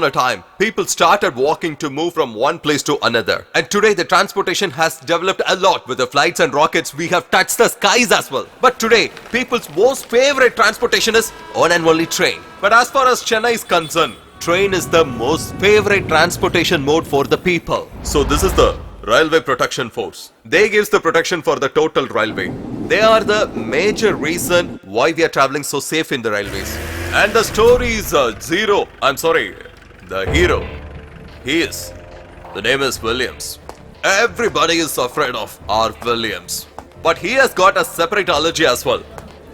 a time, people started walking to move from one place to another. And today the transportation has developed a lot. With the flights and rockets, we have touched the skies as well. But today, people's most favorite transportation is one and only train. But as far as Chennai is concerned, train is the most favorite transportation mode for the people. So this is the Railway Protection Force. They gives the protection for the total railway. They are the major reason why we are traveling so safe in the railways. And the story is the hero. The name is Williams. Everybody is afraid of R. Williams. But he has got a separate allergy as well.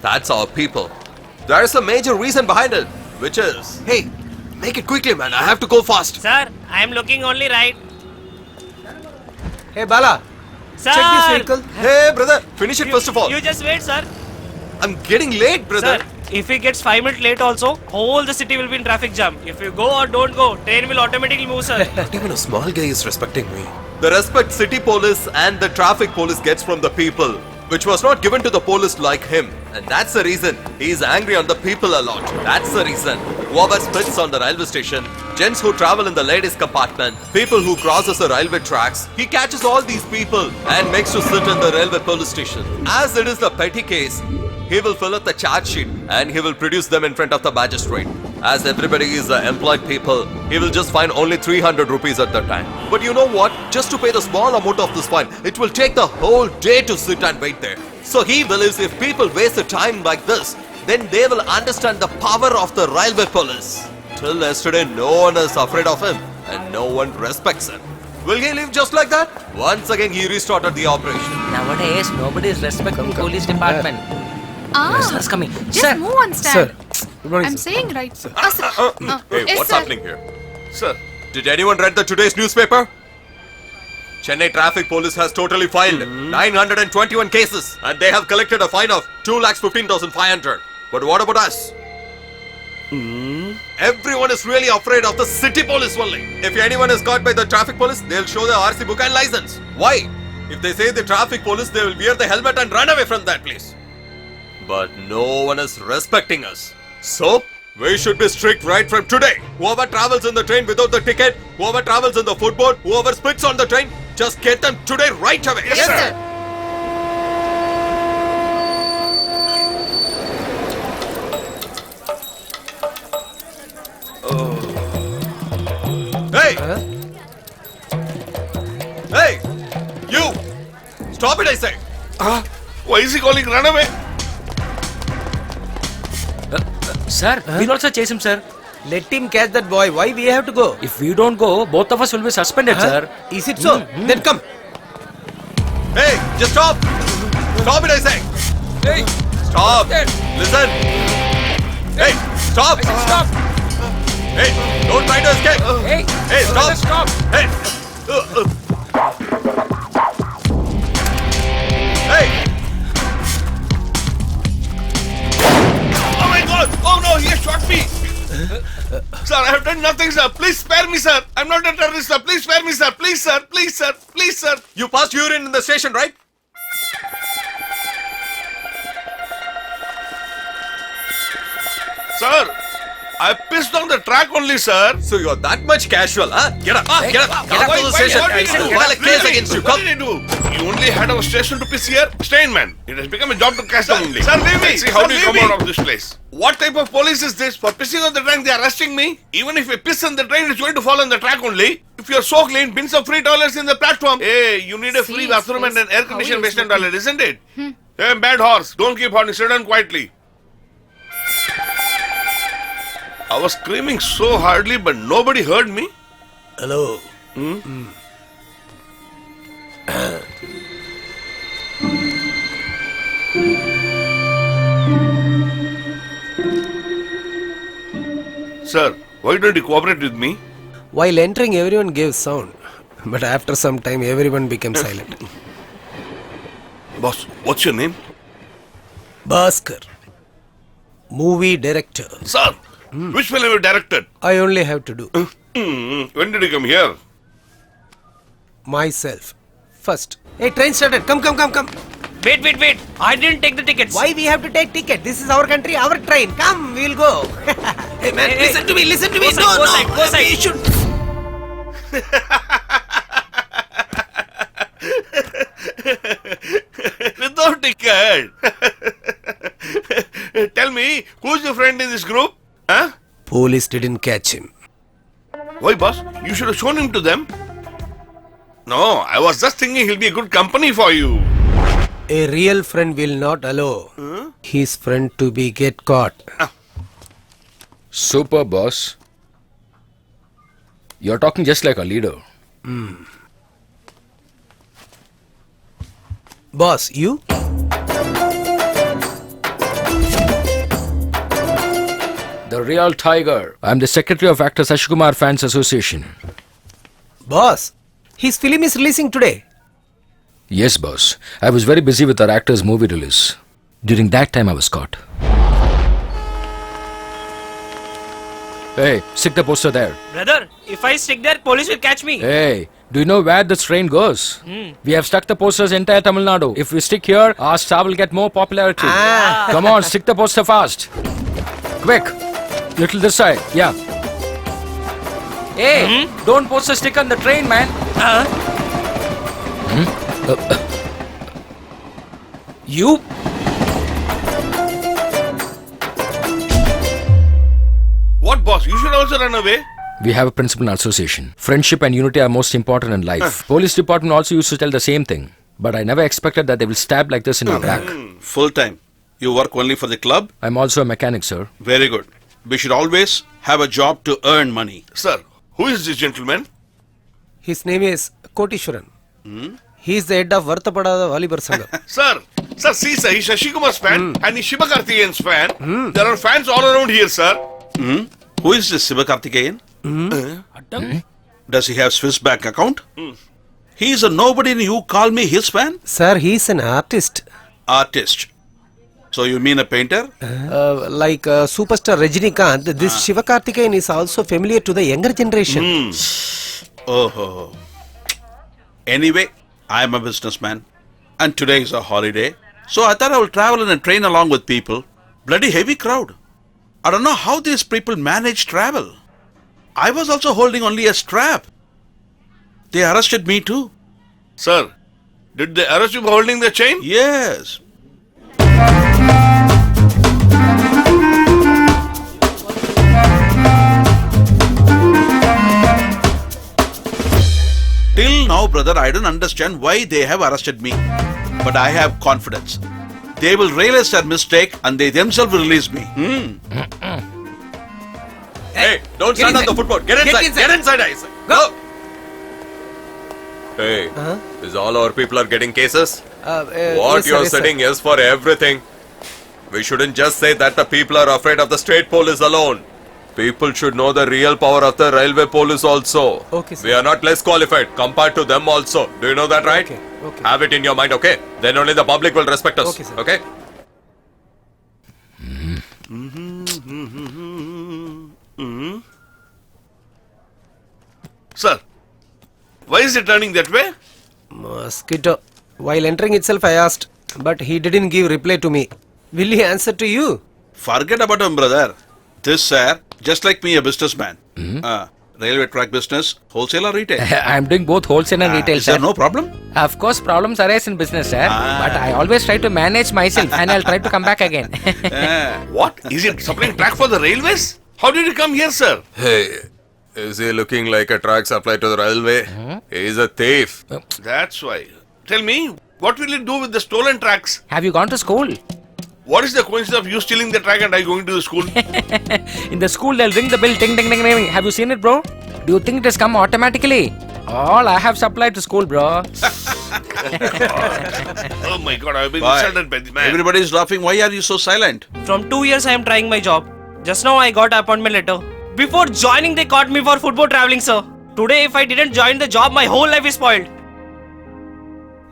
That's our people. There is a major reason behind it, which is, hey, make it quickly, man. I have to go fast. Sir, I am looking only right. Hey Bala, Sir! check this vehicle. Hey, brother, finish it first of all. You just wait, sir. I'm getting late, brother. Sir, if he gets 5 minutes late also, whole the city will be in traffic jam. If you go or don't go, train will automatically move, sir. Not even a small guy is respecting me. The respect city police and the traffic police gets from the people, which was not given to the police like him. And that's the reason he is angry on the people a lot. That's the reason. Whoever spits on the railway station, gents who travel in the ladies compartment, people who crosses the railway tracks, he catches all these people and makes to sit in the railway police station. As it is the petty case, he will fill up the charge sheet and he will produce them in front of the magistrate. As everybody is employed people, he will just fine only 300 rupees at the time. But you know what? Just to pay the small amount of this fine, it will take the whole day to sit and wait there. So he believes if people waste the time like this, then they will understand the power of the railway police. Till yesterday, no one is afraid of him and no one respects him. Will he live just like that? Once again, he restarted the operation. Nowadays, nobody is respecting police department. Sir's coming. Just Sir. move on, stand. Sir, good morning, I'm sir. saying right. Sir. Hey, Yes, what's sir. happening here? Sir, did anyone read the today's newspaper? Chennai Traffic Police has totally filed 921 cases and they have collected a fine of 2,15,500. But what about us? Everyone is really afraid of the city police only. If anyone is caught by the traffic police, they'll show the RC book and license. Why? If they say the traffic police, they will wear the helmet and run away from that place. But no one is respecting us. So, we should be strict right from today. Whoever travels in the train without the ticket, whoever travels in the footboard, whoever spits on the train, just get them today right away. Yes, sir. Hey! Hey! You! Stop it, I say! Why is he calling run away? Sir, we'll also chase him, sir. Let him catch that boy. Why we have to go? If we don't go, both of us will be suspended, sir. Is it so? Then come. Hey! Just stop! Stop it, I say! Hey, Stop! Listen! Hey! Stop! stop! Hey! Don't try to escape! Hey, Hey! Stop! stop! Hey! Hey! Oh my God! Oh no, he has shot me! Sir, I have done nothing, sir. Please spare me, sir. I'm not a terrorist, sir. Please spare me, sir. Please, sir. Please, sir. Please, sir. You passed urine in the station, right? Sir, I pissed on the track only, sir. So you're that much casual, huh? Get up! Get up! Come Why- to the why- station! what did you do? File a case Really? against you. What Come! did I do? You only had our station to piss here? Stay man. It has become a job to cash down only. Sir, leave me. See how do you come out of this place? What type of police is this? For pissing on the train, they are arresting me? Even if I piss on the train, it's going to fall on the track only. If you're so clean, bins of free toilets in the platform. Hey, you need a free See his bathroom and face. an air How conditioned he is basement looking. toilet, isn't it? Hey, bad horse. Don't keep on. Sit down quietly. I was screaming so hardly, but nobody heard me. Hello. Sir, why don't you cooperate with me? While entering, everyone gave sound. But after some time, everyone became silent. Boss, what's your name? Bhaskar. Movie director. Sir, which film have you directed? I only have to do. When did you come here? Myself. First. Hey, train started. Come. Wait. I didn't take the tickets. Why we have to take ticket? This is our country, our train. Come, we'll go. Hey man, Hey, listen to me. Go side. We should. Without ticket. Tell me, who's your friend in this group? Huh? Police didn't catch him. Why, boss? You should have shown him to them. No, I was just thinking he'll be a good company for you. A real friend will not allow his friend to be get caught. Super, boss. You're talking just like a leader. Boss, you? The real tiger. I'm the secretary of Actors Ashkumar Fans Association. Boss, his film is releasing today. Yes, boss. I was very busy with our actor's movie release. During that time, I was caught. Hey, stick the poster there. Brother, if I stick there, police will catch me. Hey, do you know where this train goes? We have stuck the posters entire Tamil Nadu. If we stick here, our star will get more popularity. Come on, stick the poster fast. Quick. Little this side. Yeah. Hey, don't post a stick on the train, man. You? What, boss? You should also run away. We have a principle in our association. Friendship and unity are most important in life. Police department also used to tell the same thing. But I never expected that they will stab like this in our back. Full time. You work only for the club? I'm also a mechanic, sir. Very good. We should always have a job to earn money. Sir, who is this gentleman? His name is Kotishwaran. He is the head of Vartapada Volleyball Sangha. Sir, see, sir, he's Shashikumar's fan and he's Shiva Karthikeyan's fan. There are fans all around here, sir. Who is this Sivakarthikeyan? Does he have Swiss bank account? He is a nobody and you call me his fan? Sir, he is an artist. Artist. So you mean a painter? Like superstar Rajinikanth, this Shivakarthikeyan is also familiar to the younger generation. Oh. Anyway, I am a businessman and today is a holiday. So I thought I will travel in a train along with people. Bloody heavy crowd. I don't know how these people manage travel. I was also holding only a strap. They arrested me too. Sir, did they arrest you for holding the chain? Yes. Till now, brother, I don't understand why they have arrested me. But I have confidence. They will realize their mistake and they themselves will release me. Hey, don't stand on the footboard. Get inside, I say. Go. Hey, is all our people are getting cases? What Yes, sir, you're yes, sir. saying is for everything. We shouldn't just say that the people are afraid of the state police alone. People should know the real power of the railway police also. Okay, sir. We are not less qualified compared to them also. Do you know that, right? Okay. Have it in your mind, okay? Then only the public will respect us. Okay, sir. Okay? Sir, why is it turning that way? Mosquito. While entering itself, I asked, but he didn't give reply to me. Will he answer to you? Forget about him, brother. This, sir, just like me, a businessman. Railway track business, wholesale or retail? I'm doing both wholesale and retail, Is sir. there no problem? Of course, problems arise in business, sir. But I always try to manage myself and I'll try to come back again. What? Is it supplying track for the railways? How did you come here, sir? Hey, is he looking like a track supply to the railway? He's a thief. That's why. Tell me, what will you do with the stolen tracks? Have you gone to school? What is the coincidence of you stealing the track and I going to the school? In the school, they'll ring the bell, ding, ding, ding, ding. Have you seen it, bro? Do you think it has come automatically? All I have supplied to school, bro. Oh my God, I've been Why? insulted by the man. Everybody is laughing. Why are you so silent? From 2 years I am trying my job. Just now I got an appointment letter. Before joining they caught me for football traveling, sir. Today if I didn't join the job, my whole life is spoiled.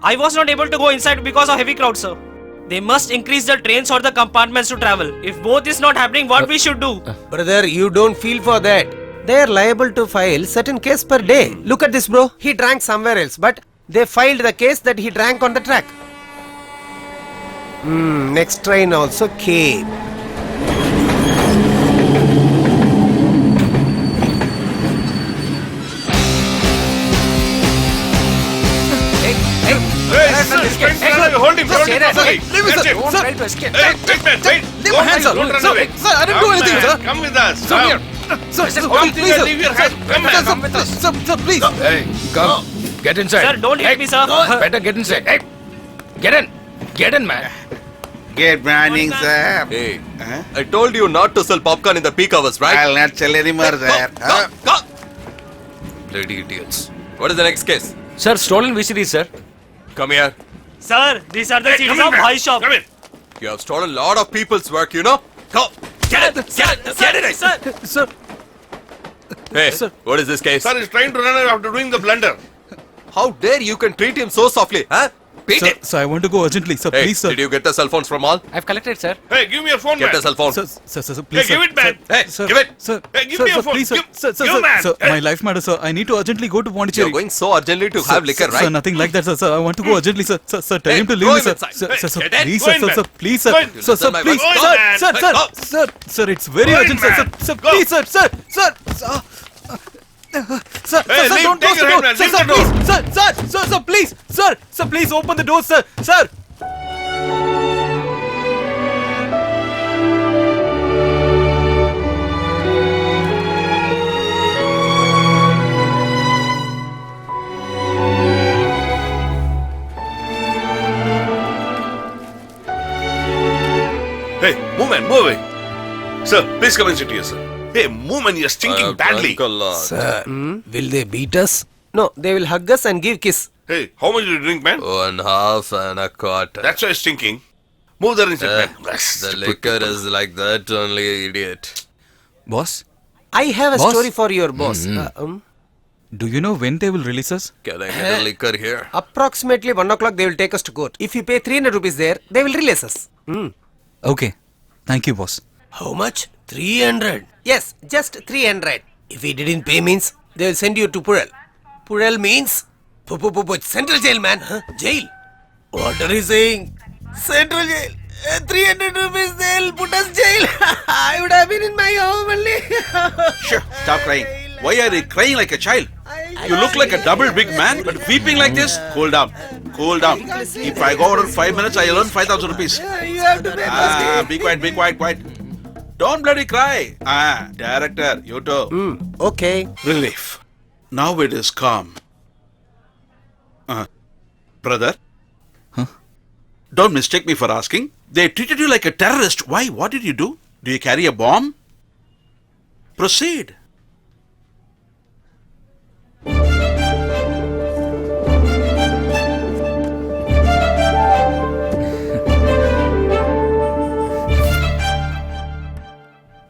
I was not able to go inside because of heavy crowd, sir. They must increase the trains or the compartments to travel. If both is not happening, what we should do? Brother, you don't feel for that. They are liable to file certain case per day. Look at this, bro. He drank somewhere else, but they filed the case that he drank on the track. Next train also came. Hey, sir, hold him, hold him properly. Leave me, Catch sir. him. Sir. Try to escape. Hey, wait, man, wait. Leave my hands, sir. Don't run Sir, away. sir, I didn't do Come, anything, man, sir. Come with us. Sir, Come. here. Sir, sir, How do you please, think I sir. leave your Sir, hand? Come, man. sir, sir, please. Hey, come. Get inside. Sir, don't hit me, sir. Better get inside. Hey, get in. Get in, man. Good morning, sir. Hey, I told you not to sell popcorn in the peak hours, right? I'll not sell anymore, sir. Go. Bloody idiots. What is the next case? Sir, stolen VCDs, sir. Come here. Sir, these are the Hey, CDs come in, of man. my shop. Come in. You have stolen a lot of people's work, you know? Go. Get it. Sir, Sir, Hey, what is this case? Sir is trying to run away after doing the blunder. How dare you can treat him so softly, huh? Beat Sir, it. sir, I want to go urgently. Sir, Hey, please, sir. did you get the cell phones from all? I've collected, sir. Hey, give me your phone, Get man. the cell phone. Sir, please, Hey, sir. give it, man. Hey, Sir, give it. Sir, Hey, give sir, me your sir, phone. please, sir. Give- Sir, sir, give, sir, man. sir, Hey. my life matters, sir. I need to urgently go to You're Pondicherry. going so urgently to have liquor, Sir, right? Sir, nothing like that, sir. Sir, I want to go urgently, sir. Sir, tell Hey, him to go leave me, him sir. inside. Sir, Hey, sir, get it. please, Go sir, in, sir, man. sir, please, Go sir. in. Sir, Listen, my please, wife. Go, sir, man. sir, Hey, sir, go. sir, it's very Go in, urgent, sir. man. Sir, Go. please, sir, sir. Sir, Hey, sir, leave- don't take close your the hand, door. man. Sir, Leave sir, the door. please. Sir, please. Sir, please open the door, sir. Sir. Hey, move, man, move away. Sir, please come and sit here, sir. Hey, move, man, you're stinking badly. sir, will they beat us? No, they will hug us and give kiss. Hey, how much did you drink, man? 1.5 and a quarter. That's why it's stinking. Move there and sit, man. The liquor is like that only, idiot. Boss, I have a Boss? story for your boss. do you know when they will release us? Can I get a liquor here? Approximately 1 o'clock they will take us to court. If you pay 300 rupees there, they will release us. Okay. Thank you, boss. How much? 300. Yes, just 300. If he didn't pay means, they will send you to Pural. Pural means Central Jail, man. Huh? Jail. What are you saying? Central Jail. 300 rupees, they'll put us jail. I would have been in my home only. Sure, stop crying. Why are you crying like a child? You look like a double big man, but weeping like this? Cool down. Cool down. If I go out in 5 minutes, I'll earn 5,000 rupees. You have to pay. Be quiet. Don't bloody cry. Director, you too. Okay. Relief. Now it is calm. Brother? Huh? Don't mistake me for asking. They treated you like a terrorist. Why? What did you do? Do you carry a bomb? Proceed.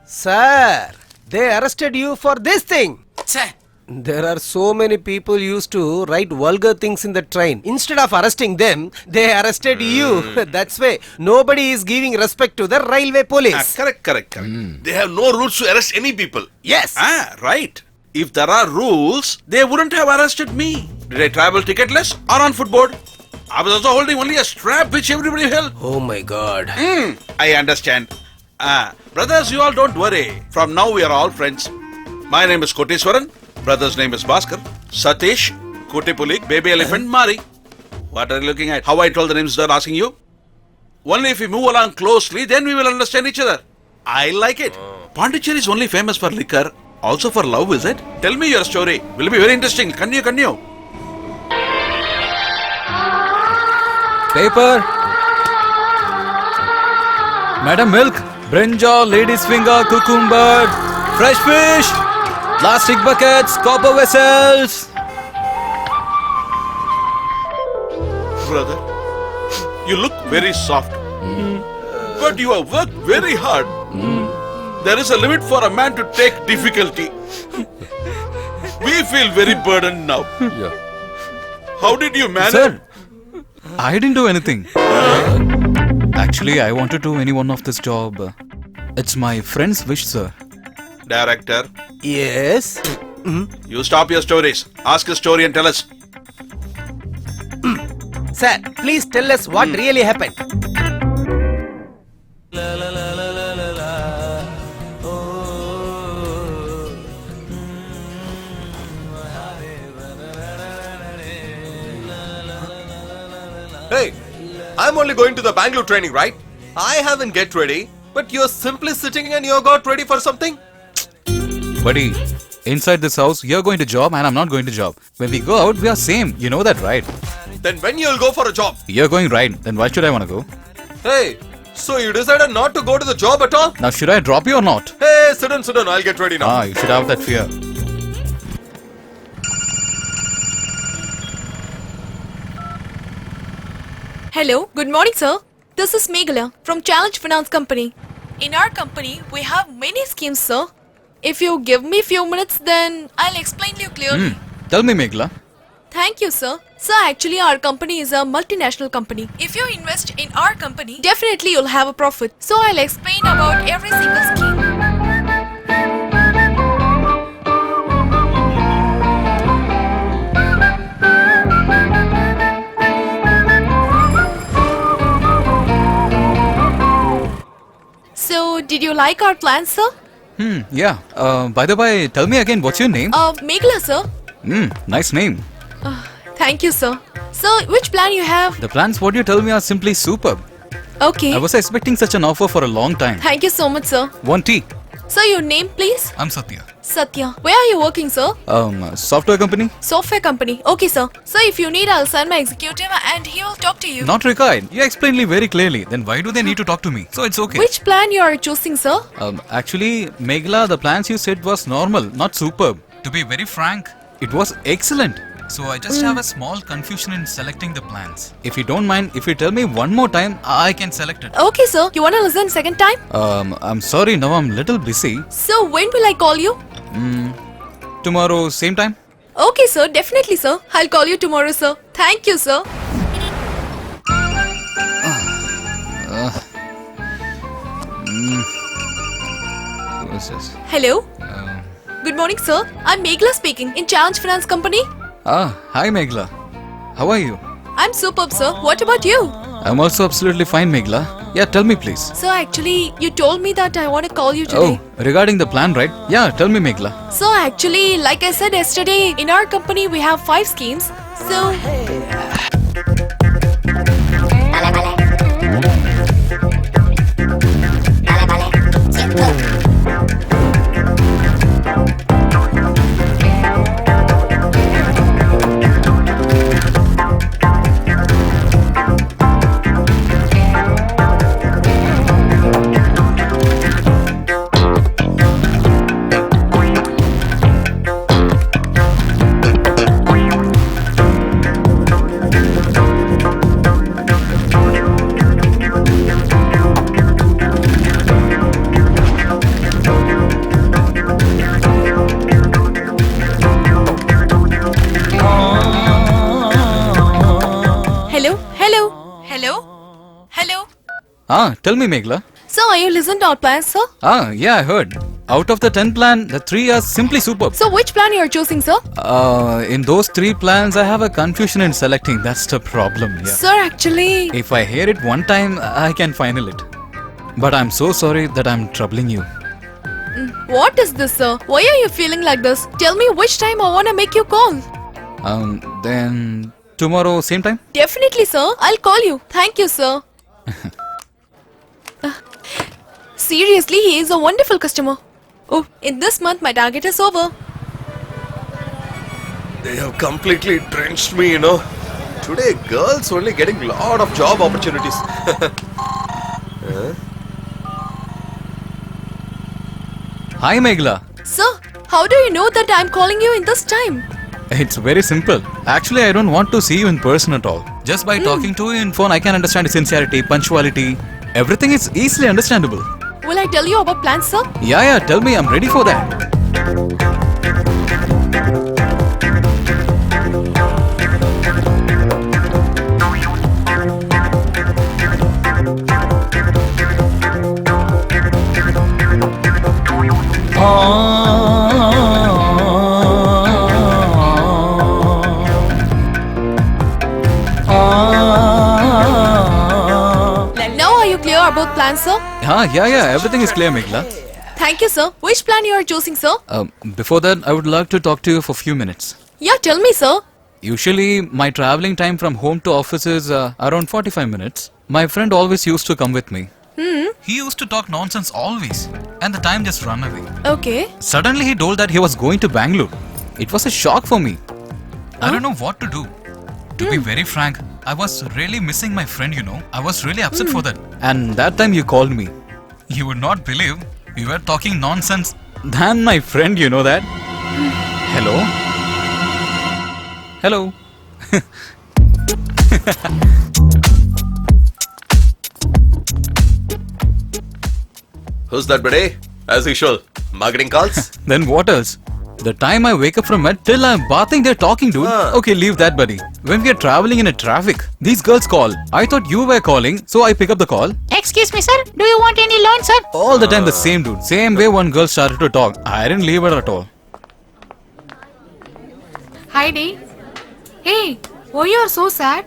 Sir, they arrested you for this thing. There are so many people used to write vulgar things in the train. Instead of arresting them, they arrested you. That's why nobody is giving respect to the railway police. Correct. They have no rules to arrest any people. Yes. Right. If there are rules, they wouldn't have arrested me. Did I travel ticketless or on footboard? I was also holding only a strap which everybody held. Oh my God. I understand. Brothers, you all don't worry. From now we are all friends. My name is Koteswaran. Brother's name is Bhaskar. Satish, Kotepulik, Baby Elephant, Mari. What are you looking at? How I told the names they're asking you? Only if we move along closely, then we will understand each other. I like it. Pondicherry is only famous for liquor, also for love, is it? Tell me your story. Will be very interesting. Continue. Paper. Madam Milk. Brinjal, lady's finger, cucumber, fresh fish, plastic buckets, copper vessels. Brother, you look very soft. But you have worked very hard. There is a limit for a man to take difficulty. We feel very burdened now. Yeah. How did you manage? Sir, I didn't do anything. Actually, I wanted to do any one of this job. It's my friend's wish, sir. Director, Yes. you stop your stories. Ask a story and tell us. Sir, please tell us what really happened. Hey, I'm only going to the Bangalore training, right? I haven't get ready, but you're simply sitting and you got ready for something? Buddy, inside this house, you're going to job and I'm not going to job. When we go out, we are same. You know that, right? Then when you'll go for a job? You're going right. Then why should I want to go? Hey, so you decided not to go to the job at all? Now, should I drop you or not? Hey, sit down, I'll get ready now. You should have that fear. Hello, good morning, sir. This is Meghala from Challenge Finance Company. In our company, we have many schemes, sir. If you give me few minutes, then I'll explain you clearly. Tell me, Meghala. Thank you, sir. Sir, actually, our company is a multinational company. If you invest in our company, definitely you'll have a profit. So I'll explain about every single scheme. So, did you like our plans, sir? Yeah. By the way, tell me again, what's your name? Meghala, sir. Nice name. Thank you, sir. Sir, which plan you have? The plans what you tell me are simply superb. Okay. I was expecting such an offer for a long time. Thank you so much, sir. One tea. Sir, your name, please? I'm Satya. Satya. Where are you working, sir? Software company? Software company. Okay, sir. Sir, if you need, I'll send my executive and he will talk to you. Not required. You explained me very clearly. Then why do they need to talk to me? So it's okay. Which plan you are choosing, sir? Actually, Meghala, the plans you said was normal, not superb. To be very frank, it was excellent. So I just have a small confusion in selecting the plans. If you don't mind, if you tell me one more time, I can select it. Okay, sir. You wanna listen second time? I'm sorry, now I'm little busy. So, when will I call you? Tomorrow, same time? Okay, sir. Definitely, sir. I'll call you tomorrow, sir. Thank you, sir. Who is this? Hello. Good morning, sir. I'm Meghala speaking in Challenge Finance Company. Hi Meghala. How are you? I'm superb, sir. What about you? I'm also absolutely fine, Meghala. Yeah, tell me please. So actually, you told me that I want to call you today. Regarding the plan, right? Yeah, tell me, Meghala. So actually, like I said yesterday, in our company we have 5 schemes. So Tell me, Meghala. So are you listening to our plans, sir? Yeah, I heard. Out of the 10 plan, the 3 are simply superb. So which plan you are choosing, sir? In those 3 plans, I have a confusion in selecting. That's the problem, yeah. Sir, actually... If I hear it one time, I can final it. But I'm so sorry that I'm troubling you. What is this, sir? Why are you feeling like this? Tell me which time I wanna make you call. Then... tomorrow, same time? Definitely, sir. I'll call you. Thank you, sir. Seriously, he is a wonderful customer. Oh, in this month, my target is over. They have completely drenched me, you know. Today, girls only getting lot of job opportunities. Hi, Meghala. Sir, how do you know that I'm calling you in this time? It's very simple. Actually, I don't want to see you in person at all. Just by talking to you in phone, I can understand sincerity, punctuality. Everything is easily understandable. Will I tell you about plans, sir? Yeah, tell me. I'm ready for that. Now are you clear about plans, sir? Yeah. Everything is clear, Meghala. Thank you, sir. Which plan you are choosing, sir? Before that, I would like to talk to you for a few minutes. Yeah, tell me, sir. Usually, my traveling time from home to office is around 45 minutes. My friend always used to come with me. He used to talk nonsense always, and the time just ran away. Okay. Suddenly, he told that he was going to Bangalore. It was a shock for me. I don't know what to do. To be very frank, I was really missing my friend, you know. I was really upset for that. And that time you called me. You would not believe we were talking nonsense than my friend, you know that. Hello? Hello? Who's that, buddy? As usual, marketing calls? Then what else? The time I wake up from bed till I'm bathing, they're talking, dude. Okay, leave that, buddy. When we are traveling in a traffic, these girls call. I thought you were calling, so I pick up the call. Excuse me, sir. Do you want any loan, sir? All the time the same dude. Same way one girl started to talk. I didn't leave her at all. Heidi. Hey, why you are so sad?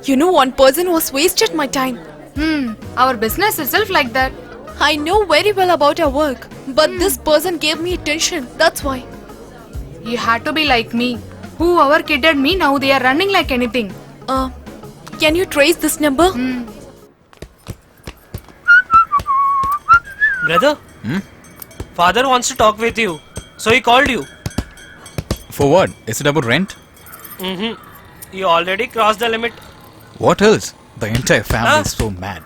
You know, one person was wasted my time. Our business itself like that. I know very well about our work, but this person gave me attention. That's why. You had to be like me. Whoever kidded me, now they are running like anything. Can you trace this number? Brother, father wants to talk with you, so he called you. For what? Is it about rent? You already crossed the limit. What else? The entire family is so mad.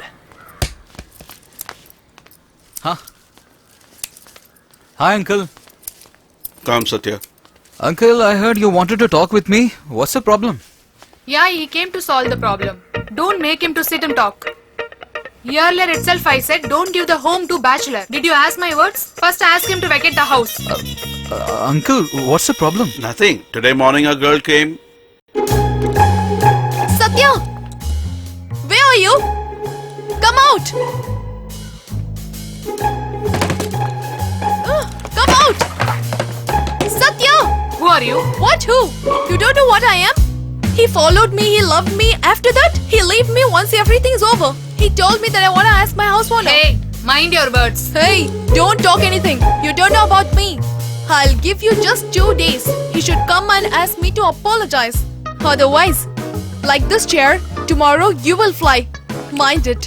Huh? Hi, uncle. Come, Satya. Uncle, I heard you wanted to talk with me. What's the problem? Yeah, he came to solve the problem. Don't make him to sit and talk. Earlier itself I said don't give the home to bachelor. Did you ask my words? First ask him to vacate the house. Uncle, what's the problem? Nothing. Today morning a girl came. Satya! Where are you? Come out! Come out! Satya! Who are you? What who? You don't know what I am? He followed me, he loved me. After that, he left me once everything's over. He told me that I wanna ask my house owner. Hey, mind your words. Hey, don't talk anything. You don't know about me. I'll give you just 2 days. He should come and ask me to apologize. Otherwise, like this chair, tomorrow you will fly. Mind it.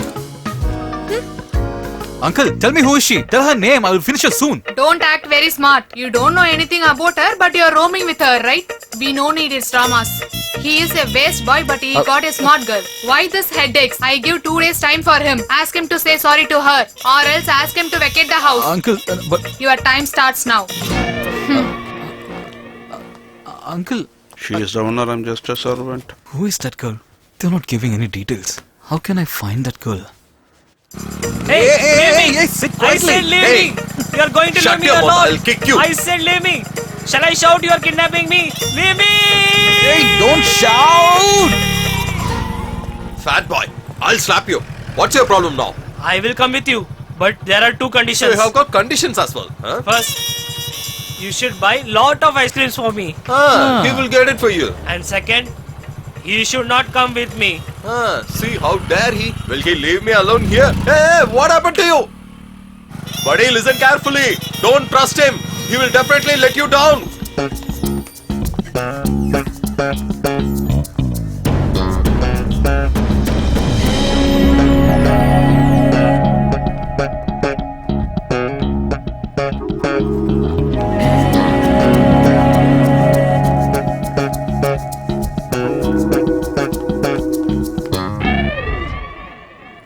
Uncle, tell me who is she? Tell her name. I will finish her soon. Don't act very smart. You don't know anything about her, but you're roaming with her, right? We no need his dramas. He is a waste boy, but he got a smart girl. Why this headaches? I give 2 days time for him. Ask him to say sorry to her, or else ask him to vacate the house. Uncle, but... Your time starts now. Uncle... She is the owner, I'm just a servant. Who is that girl? They're not giving any details. How can I find that girl? Hey, leave me! sit I quietly. said leave me! You are going to Shut leave me your mouth, alone! I'll kick you. I said leave me! Shall I shout you are kidnapping me? Leave me! Hey, don't shout! Fat boy, I'll slap you. What's your problem now? I will come with you, but there are 2 So conditions. you have got conditions as well, huh? First, you should buy lot of ice creams for me. He will get it for you. And second, you should not come with me. See how dare he? Will he leave me alone here? Hey, what happened to you? Buddy, listen carefully. Don't trust him. He will definitely let you down.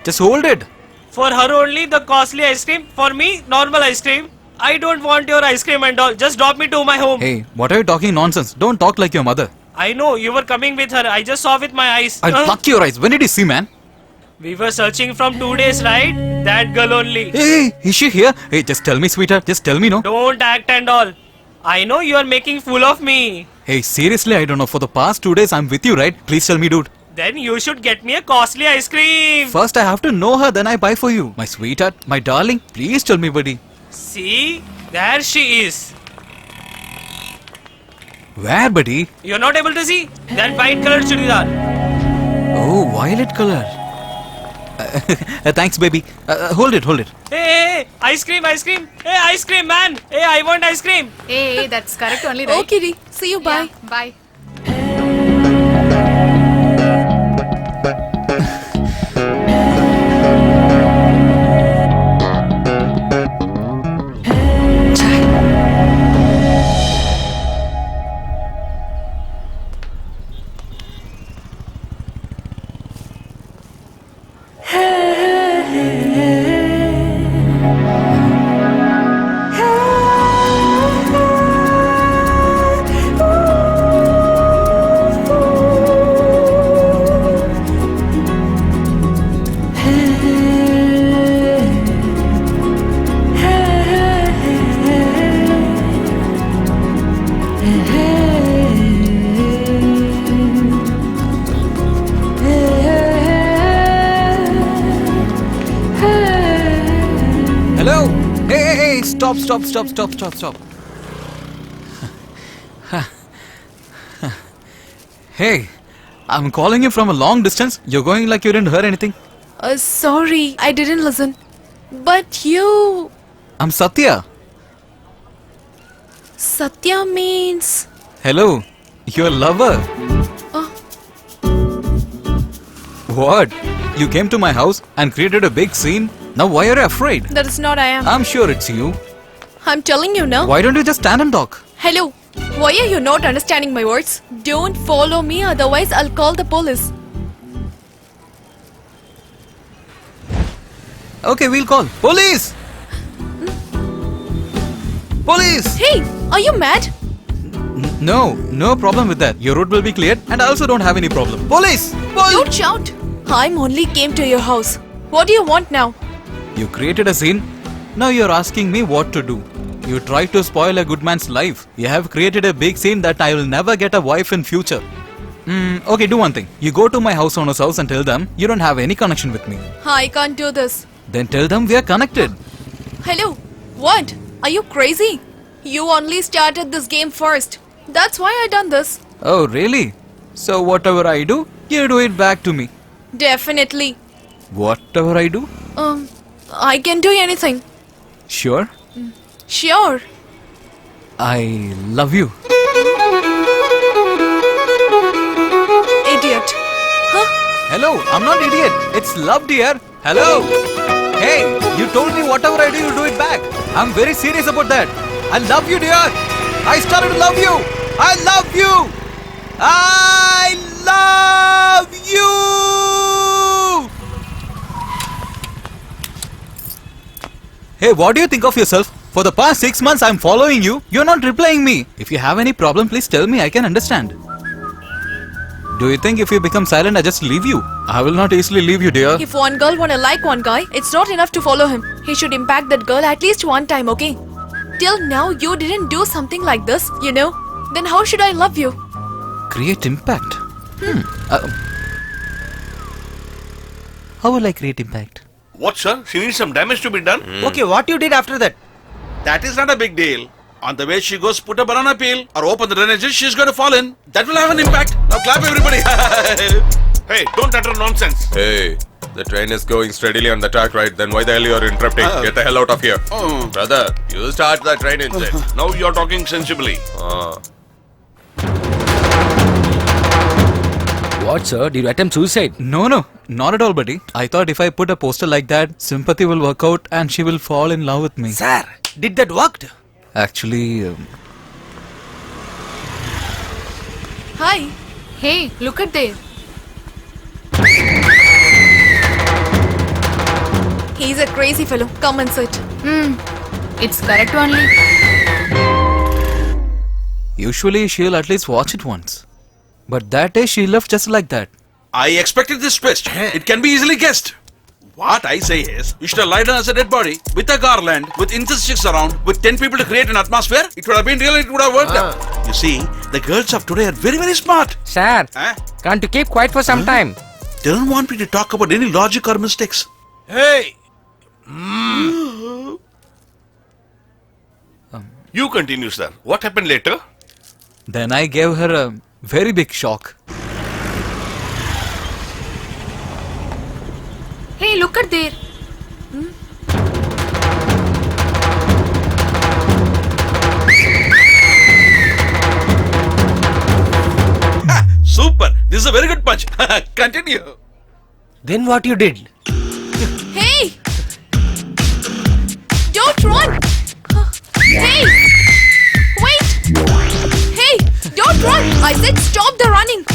Just hold it. For her only the costly ice cream. For me, normal ice cream. I don't want your ice cream and all. Just drop me to my home. Hey, what are you talking nonsense? Don't talk like your mother. I know you were coming with her. I just saw with my eyes. I'll pluck your eyes. When did you see, man? We were searching from 2 days, right? That girl only. Hey, is she here? Hey, just tell me, sweetheart. Just tell me, no? Don't act and all. I know you are making fool of me. Hey, seriously, I don't know. For the past 2 days, I'm with you, right? Please tell me, dude. Then you should get me a costly ice cream. First, I have to know her, then I buy for you. My sweetheart, my darling, please tell me, buddy. See, there she is. Where, buddy? You're not able to see that white colored chudidar. Oh, violet color. Thanks, baby. Hold it, hold it. Hey, ice cream, ice cream. Hey, ice cream, man. Hey, I want ice cream. Hey, that's correct only, right? Okay, Dee. See you. Bye. Yeah, bye. stop, stop, stop, stop, stop, stop. Hey, I'm calling you from a long distance. You're going like you didn't hear anything. Sorry, I didn't listen. But you... I'm Satya. Satya means... Hello, your lover. What? You came to my house and created a big scene? Now why are you afraid? That is not I am. I'm sure it's you. I'm telling you now. Why don't you just stand and talk? Hello. Why are you not understanding my words? Don't follow me, otherwise I'll call the police. Okay, we'll call. Police! Police! Hey, are you mad? No problem with that. Your road will be cleared and I also don't have any problem. Police! Don't shout. I'm only came to your house. What do you want now? You created a scene. Now you're asking me what to do. You tried to spoil a good man's life. You have created a big scene that I will never get a wife in future. Okay, do one thing. You go to my house owner's house and tell them you don't have any connection with me. I can't do this. Then tell them we are connected. Hello. What? Are you crazy? You only started this game first. That's why I done this. Oh, really? So whatever I do, you do it back to me. Definitely. Whatever I do? I can do anything. Sure. Sure. I love you. Idiot. Huh? Hello, I'm not idiot. It's love, dear. Hello. Hey, you told me whatever I do, you do it back. I'm very serious about that. I love you, dear. I started to love you. I love you. I love you. Hey, what do you think of yourself? For the past 6 months, I'm following you. You're not replying me. If you have any problem, please tell me. I can understand. Do you think if you become silent, I just leave you? I will not easily leave you, dear. If one girl wanna like one guy, it's not enough to follow him. He should impact that girl at least one time, okay? Till now, you didn't do something like this, you know? Then how should I love you? Create impact. How will I create impact? What, sir? She needs some damage to be done? Okay, what you did after that? That is not a big deal. On the way she goes, put a banana peel or open the drainages, she's going to fall in. That will have an impact. Now clap everybody. Hey, don't utter nonsense. Hey, the train is going steadily on the track, right? Then why the hell you're interrupting? Get the hell out of here. Brother, you start the train engine. Now you're talking sensibly. What, sir? Did you attempt suicide? No, not at all, buddy. I thought if I put a poster like that, sympathy will work out and she will fall in love with me. Sir, did that worked? Actually, Hi. Hey, look at there. He's a crazy fellow. Come and sit. It's correct only. usually she'll at least watch it once. But that day she left just like that. I expected this twist. It can be easily guessed. What I say is, you should have lied down as a dead body, with a garland, with incense sticks around, with 10 people to create an atmosphere. It would have been real, it would have worked out. You see, the girls of today are very, very smart. Sir, can't you keep quiet for some time? They don't want me to talk about any logic or mistakes. Hey! You continue, sir. What happened later? Then I gave her a very big shock. Hey, look at there. Super! This is a very good punch. Continue. Then what you did? Hey! Don't run! Hey! Wait! Hey! Don't run! I said stop the running!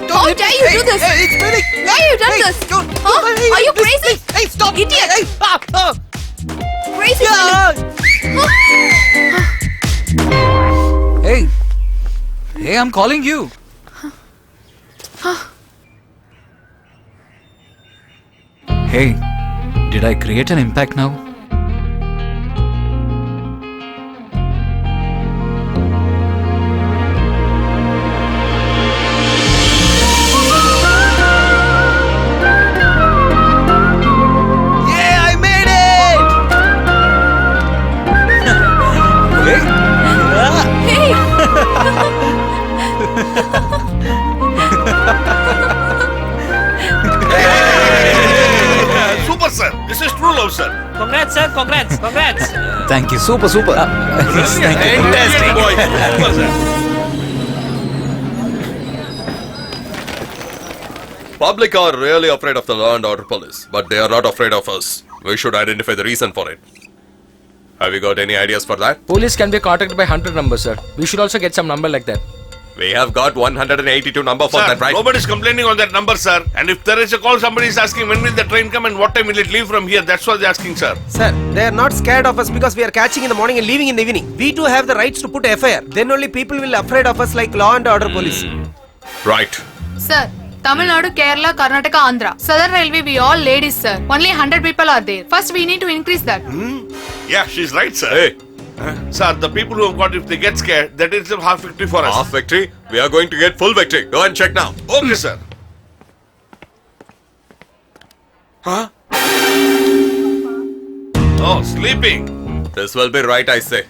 How dare you do this? It's spinning! Why you done this? Huh? Are you crazy? Hey, stop! Idiot! Crazy fellow! Hey, I'm calling you. Hey, did I create an impact now? Yeah, I made it! Congrats, sir. Congrats. Thank you. Super. Fantastic boy. Super, sir. Public are really afraid of the law and order police, but they are not afraid of us. We should identify the reason for it. Have you got any ideas for that? Police can be contacted by 100 numbers, sir. We should also get some number like that. We have got 182 number for Sir, that, right? nobody's complaining on that number, sir. And if there is a call, somebody is asking when will the train come and what time will it leave from here. That's what they're asking, sir. Sir, they are not scared of us because we are catching in the morning and leaving in the evening. We too have the rights to put FIR. Then only people will afraid of us like law and order police. Right. Sir, Tamil Nadu, Kerala, Karnataka, Andhra. Southern Railway, we all ladies, sir. Only 100 people are there. First, we need to increase that. Yeah, she's right, sir. Hey, Sir, the people who have got, if they get scared, that is a half victory for us. half victory. We are going to get full victory. Go and check now. Okay, sir. Huh? Oh, sleeping. This will be right, I say.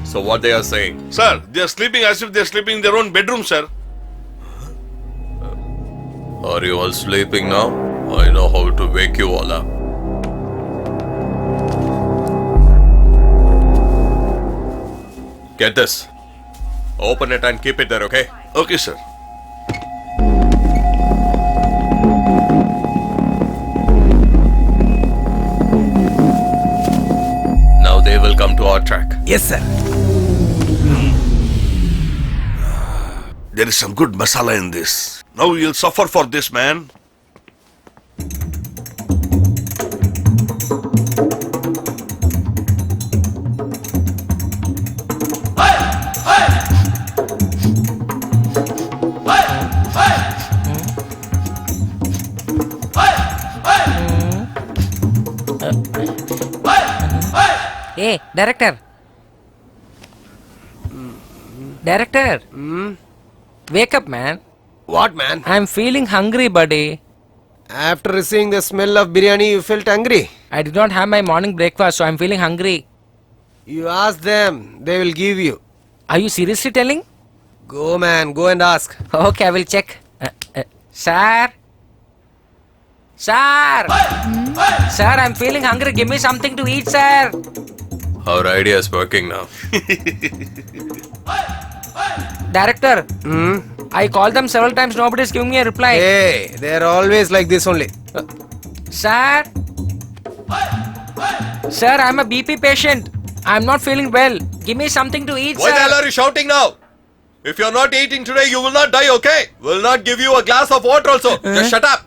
So what they are saying? Sir, they are sleeping as if they are sleeping in their own bedroom, sir. Are you all sleeping now? I know how to wake you all up. Get this. Open it and keep it there, okay? Okay, sir. Now they will come to our track. Yes, sir. There is some good masala in this. Now you'll suffer for this, man. Hey, director. Director. Wake up, man. What, man? I'm feeling hungry, buddy. After receiving the smell of biryani, you felt hungry. I did not have my morning breakfast, so I'm feeling hungry. You ask them, they will give you. Are you seriously telling? Go, man, go and ask. Okay, I will check. Sir? Sir! Sir, I'm feeling hungry. Give me something to eat, sir. Our idea is working now. Director, I called them several times. Nobody's giving me a reply. Hey, they are always like this only. Sir? Sir, I'm a BP patient. I'm not feeling well. Give me something to eat, Why the hell sir. are you shouting now? If you're not eating today, you will not die, okay? We'll not give you a glass of water also. Just shut up.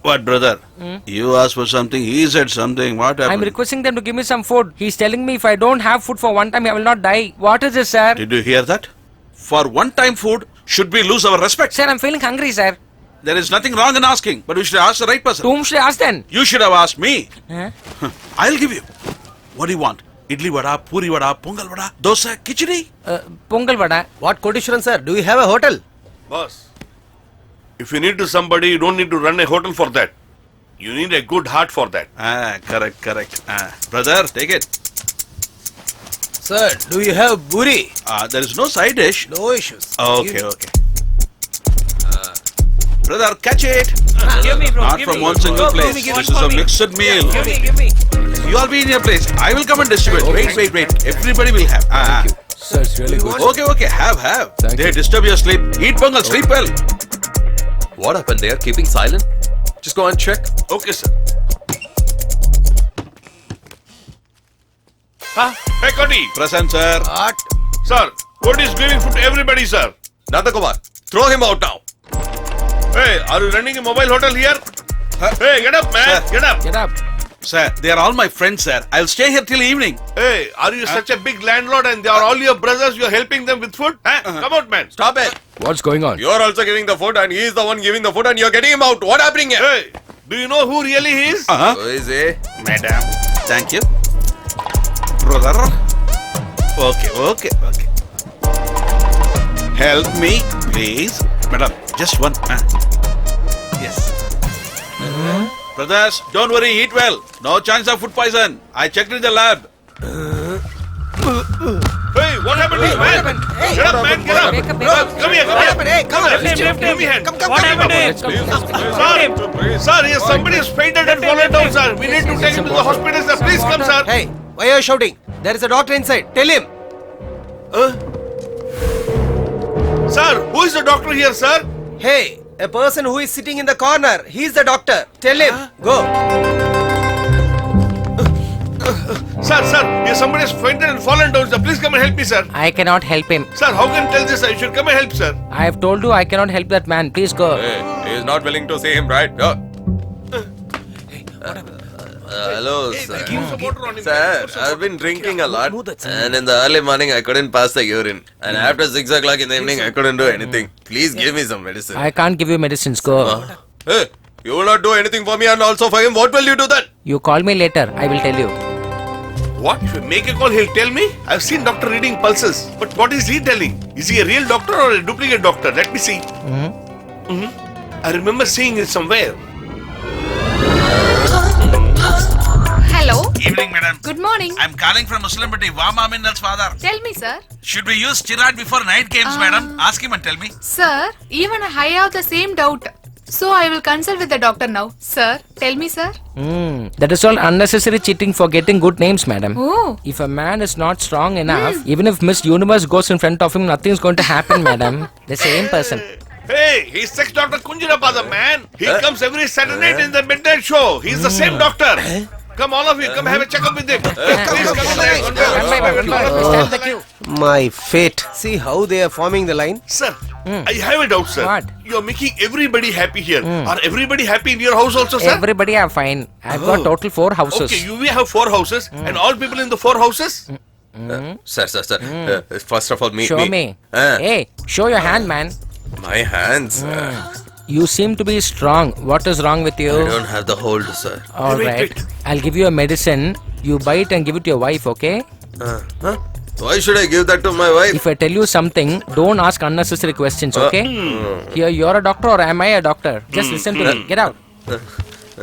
What, brother? You asked for something, he said something. What happened? I'm requesting them to give me some food. He's telling me if I don't have food for one time, I will not die. What is this, sir? Did you hear that? For one-time food, should we lose our respect? Sir, I'm feeling hungry, sir. There is nothing wrong in asking, but we should ask the right person. To whom should I ask then? You should have asked me. Huh? I'll give you. What do you want? Idli vada, puri vada, pongal vada, dosa, khichdi? Pongal vada. What Kodishwaran, sir? Do you have a hotel? Boss, if you need to somebody, you don't need to run a hotel for that. You need a good heart for that. Correct. Brother, take it. Sir, do you have buri? There is no side dish. No issues. Okay. Brother, catch it. Give me, bro. Not give from me. one single Go, place. give me, This is a mixed meal. Give me. You all be in your place. I will come and distribute. Wait. Everybody will have. Thank you. Sir, it's really good. Okay. Have. Thank They you. disturb your sleep. Eat pongal. Sleep well. What happened? They are keeping silent? Just go and check. Okay, sir. Hey, Cody. Present, sir. What? Sir, Cody is giving food to everybody, sir. Nandakumar, throw him out now. Hey, are you running a mobile hotel here? Hey, get up, man. Sir. Get up. Get up. Sir, they are all my friends, sir. I'll stay here till evening. Hey, are you such a big landlord and they are all your brothers? You're helping them with food? Come out, man. Stop it. What's going on? You're also giving the food and he is the one giving the food and you're getting him out. What happening here? Hey, do you know who really he is? Uh-huh. Who is he? Madam. Thank you. Brother. Okay. Help me, please. Madam, just one. Yes. Brothers, don't worry, eat well. No chance of food poison. I checked in the lab. Hey, what happened to you, man? Get up, man, get up. Come here, come here. Come here. Give me a hand. What happened to him? Sir, yes, somebody is fainted and fallen down, sir. We need to take him to the hospital, sir. Please come, sir. Hey, why are you shouting? There is a doctor inside. Tell him. Sir, who is the doctor here, sir? Hey, a person who is sitting in the corner. He's the doctor. Tell him. Go. Sir, yes, somebody is fainted and fallen down, sir. Please come and help me, sir. I cannot help him. Sir, how can I tell this, sir? You should come and help, sir. I have told you I cannot help that man. Please go. Hey, he is not willing to see him, right? Go. Hello, sir. Give some water on him. Sir, I've been drinking a lot, and in the early morning I couldn't pass the urine, and after 6 o'clock in the evening I couldn't do anything. Please give me some medicine. I can't give you medicines. Go. Hey, you will not do anything for me and also for him. What will you do then? You call me later. I will tell you. What? If I make a call, he'll tell me? I've seen doctor reading pulses. But what is he telling? Is he a real doctor or a duplicate doctor? Let me see. I remember seeing it somewhere. Hello. Evening, madam. Good morning. I'm calling from Muslim Bati, Wama Minal's father. Tell me, sir. Should we use Chirag before night games, madam? Ask him and tell me. Sir, even I have the same doubt. So I will consult with the doctor now. Sir, tell me, sir. That is all unnecessary cheating for getting good names, madam. Oh. If a man is not strong enough, even if Miss Universe goes in front of him, nothing is going to happen, madam. The same person. Hey, he's sex doctor Kunjirapada, man. He comes every Saturday night in the midnight show. He's the same doctor. Come, all of you, come have a checkup with him. Please come in there. Stand the queue. My fate. See how they are forming the line? Sir, I have a doubt, sir. What? You are making everybody happy here. Are everybody happy in your house also, sir? Everybody are fine. I've got total 4 houses. Okay, you will have 4 houses and all people in the 4 houses? Sir. First of all, Show me. Hey, show your hand, man. My hands. You seem to be strong. What is wrong with you? I don't have the hold, sir. All Wait, right. wait. I'll give you a medicine. You buy it and give it to your wife, okay? Why should I give that to my wife? If I tell you something, don't ask unnecessary questions, okay? Here, you're a doctor or am I a doctor? Just listen to me. Get out.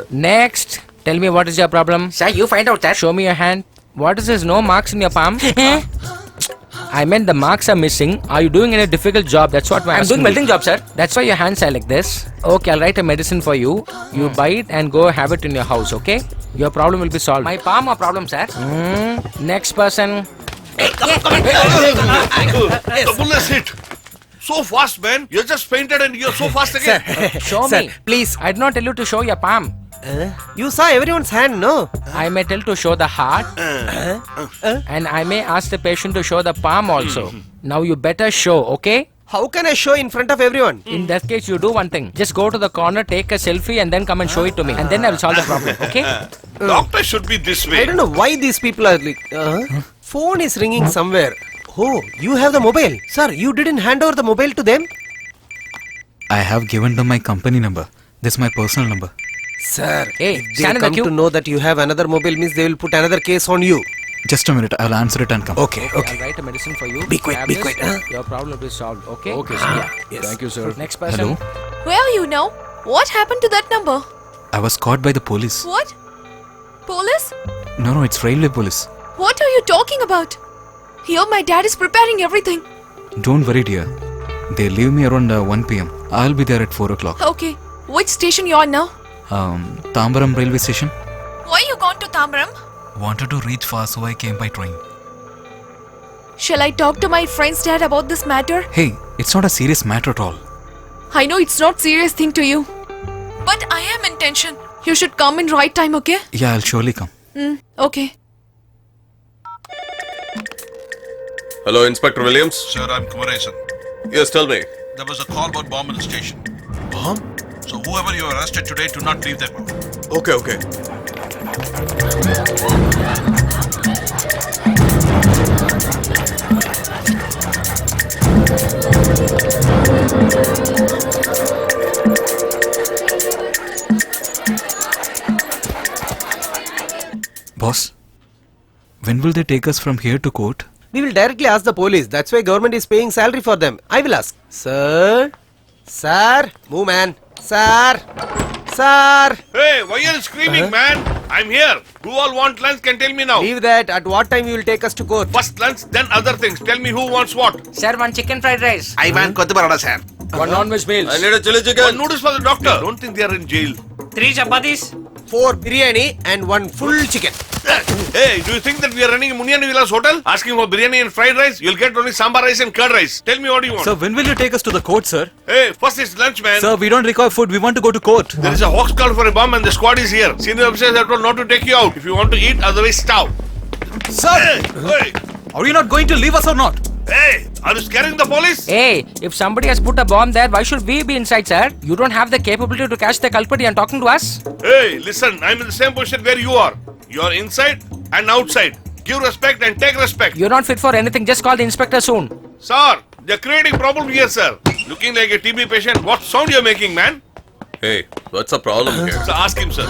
Next, tell me what is your problem. Sir, you find out that. Show me your hand. What is this? No marks in your palm? I meant the marks are missing. Are you doing any difficult job? That's what I'm doing welding job, sir. That's why your hands are like this. Okay, I'll write a medicine for you. You buy it and go have it in your house, okay? Your problem will be solved. My palm or problem, sir? Next person. The bullet hit. So fast, man. You're just fainted and you're so fast again. Show Sir, me. please. I did not tell you to show your palm. You saw everyone's hand, no? I may tell to show the heart. And I may ask the patient to show the palm also. Now you better show, okay? How can I show in front of everyone? In that case, you do one thing. Just go to the corner, take a selfie, and then come and show it to me. And then I will solve the problem, okay? Doctor should be this way. I don't know why these people are like... phone is ringing somewhere. Oh, you have the mobile. Sir, you didn't hand over the mobile to them? I have given them my company number. This is my personal number. Sir, Hey, if they stand in the come queue. to know that you have another mobile means they will put another case on you. Just a minute, I'll answer it and come. Okay. I'll write a medicine for you. Be quick, Have be this, quick, huh? Your problem will be solved, okay? Okay, sir. Yes. Thank you, sir. Next person. Hello? Where are you now? What happened to that number? I was caught by the police. What? Police? No, it's railway police. What are you talking about? Here my dad is preparing everything. Don't worry, dear. They leave me around 1 p.m. I'll be there at 4 o'clock. Okay. Which station you on now? Tambaram railway station. Why you gone to Tambaram? Wanted to reach fast, so I came by train. Shall I talk to my friend's dad about this matter? Hey, it's not a serious matter at all. I know it's not serious thing to you. But I am in tension. You should come in right time, okay? Yeah, I'll surely come. Okay. Hello, Inspector Williams. Sir, I'm Kumaresan. Yes, tell me. There was a call about bomb in the station. Bomb? So whoever you arrested today, do not leave that room. Okay. Boss, when will they take us from here to court? We will directly ask the police. That's why government is paying salary for them. I will ask. Sir? Sir? Move, man. Sir? Sir, Hey, why are you screaming, man? I'm here. Who all want lunch can tell me now. leave that. At what time you will take us to court? First lunch, then other things. Tell me who wants what. Sir, one chicken fried rice. I want Kotti Parada, sir. One non-veg meal. I need a chili One chicken. noodles for the doctor. Don't think they are in jail. 3 chapatis. 4 biryani and 1 full chicken. Hey, do you think that we are running a Muniani Villas hotel? Asking for biryani and fried rice? You'll get only sambar rice and curd rice. Tell me what you want. Sir, when will you take us to the court, sir? Hey, first it's lunch, man. Sir, we don't require food. We want to go to court. There is a hawk's call for a bomb and the squad is here. Senior officers have told not to take you out. If you want to eat, otherwise starve. Sir, Hey, are you not going to leave us or not? hey, are you scaring the police? Hey, if somebody has put a bomb there, why should we be inside, sir? You don't have the capability to catch the culprit and talking to us? Hey, listen, I'm in the same position where you are. You're inside and outside. Give respect and take respect. You're not fit for anything. Just call the inspector soon. Sir, they're creating problem here, sir. Looking like a TB patient. What sound you're making, man? Hey, what's the problem here? So ask him, sir.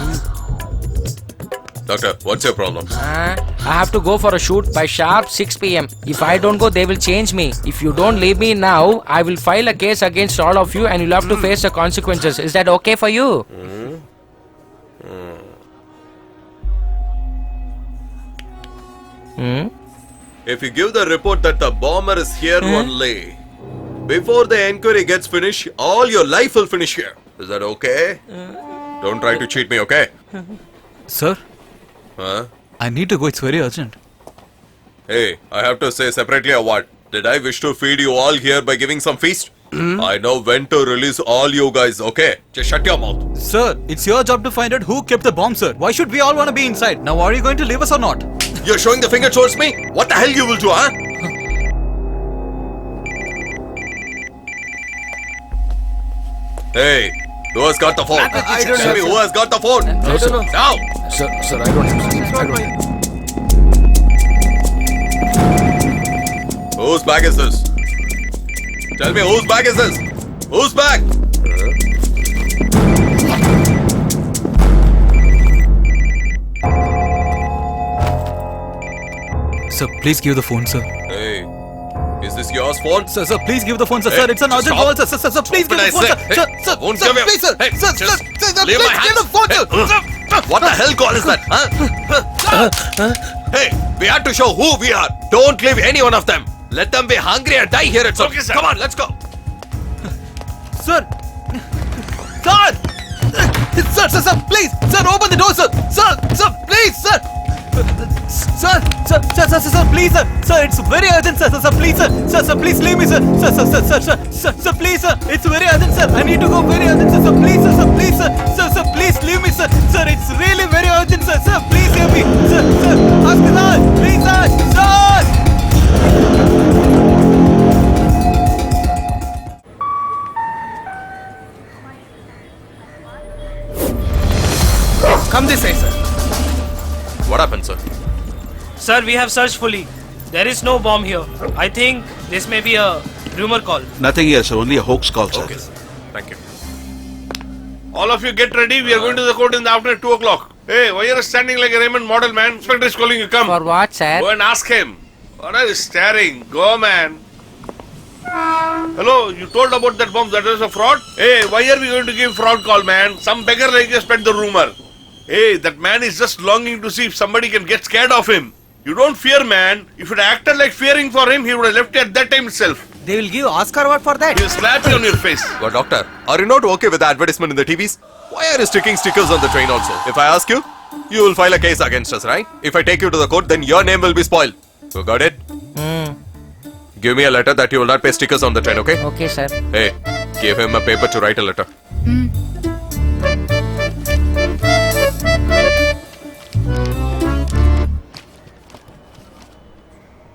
Doctor, what's your problem? I have to go for a shoot by sharp 6 p.m. If I don't go, they will change me. If you don't leave me now, I will file a case against all of you and you'll have to face the consequences. Is that okay for you? If you give the report that the bomber is here only, before the inquiry gets finished, all your life will finish here. Is that okay? Don't try to cheat me, okay? Sir, Huh? I need to go. It's very urgent. Hey, I have to say separately or what? Did I wish to feed you all here by giving some feast? I know when to release all you guys, okay? Just shut your mouth. Sir, it's your job to find out who kept the bomb, sir. Why should we all want to be inside? Now, are you going to leave us or not? You're showing the finger towards me? What the hell you will do, huh? Hey, who has got the phone? I don't Tell me have, who has got the phone? I don't know. Now! Sir, I don't have. Whose bag is this? Tell me whose bag is this? Whose bag? Sir, please give the phone, sir. Hey, is this yours phone? Sir, please give the phone, sir. Hey, Sir, it's an urgent stop. call, sir. Sir, please give What the I phone, sir. say? Sir, Hey, sir, won't sir, give you- please, sir. Hey, Sir, just leave please my give hands. the phone, sir. Hey, what the hell call is that, huh? Hey, we have to show who we are. Don't leave any one of them. Let them be hungry and die here itself. Okay, sir. Come on, let's go. Sir! Sir! Sir, please! Sir, open the door, sir! Sir, please, sir! Sir, please, sir! Sir, it's very urgent, sir! Sir, please, sir! Sir, please leave me, sir! Sir, please, sir! It's very urgent, sir! I need to go very urgent, sir! Sir, please, sir! Please, sir! Sir, please leave me, sir! Sir, it's really very urgent, sir! Sir, please hear me! Sir! Ask me, sir! Please, sir! Sir! Come this way, sir. What happened, sir? Sir, we have searched fully. There is no bomb here. I think this may be a rumor call. Nothing here, sir. Only a hoax call, sir. Okay, sir. Thank you. All of you get ready. We are going to the court in the afternoon at 2 o'clock. Hey, why are you standing like a Raymond model, man? Inspector is calling you. Come. For what, sir? Go and ask him. What are you staring? Go, man. Hello, you told about that bomb that was a fraud? Hey, why are we going to give fraud call, man? Some beggar like you spread the rumor. Hey, that man is just longing to see if somebody can get scared of him. You don't fear, man. If you'd acted like fearing for him, he would have left you at that time itself. They will give Oscar award for that. He'll slap you on your face. But doctor, are you not okay with the advertisement in the TVs? Why are you sticking stickers on the train also? If I ask you, you will file a case against us, right? If I take you to the court, then your name will be spoiled. You got it? Give me a letter that you will not pay stickers on the train, okay? Okay, sir. Hey, give him a paper to write a letter.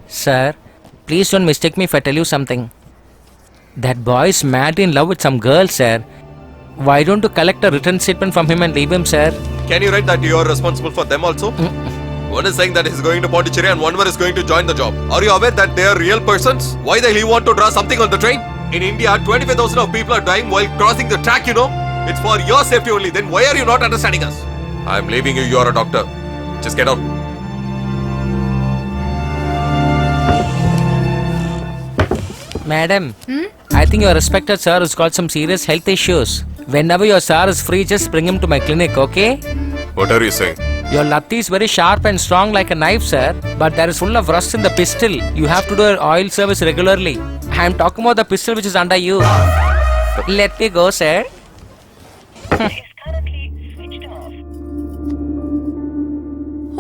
Sir, please don't mistake me if I tell you something. That boy is madly in love with some girl, sir. Why don't you collect a written statement from him and leave him, sir? Can you write that you are responsible for them also? One is saying that he's going to Pondicherry and one more is going to join the job. Are you aware that they are real persons? Why the hell you want to draw something on the train? In India, 25,000 of people are dying while crossing the track, you know? It's for your safety only. Then why are you not understanding us? I'm leaving you. You are a doctor. Just get out. Madam, I think your respected sir has got some serious health issues. Whenever your sir is free, just bring him to my clinic, okay? What are you saying? Your latti is very sharp and strong like a knife, sir. But there is full of rust in the pistol. You have to do an oil service regularly. I am talking about the pistol which is under you. Let me go, sir.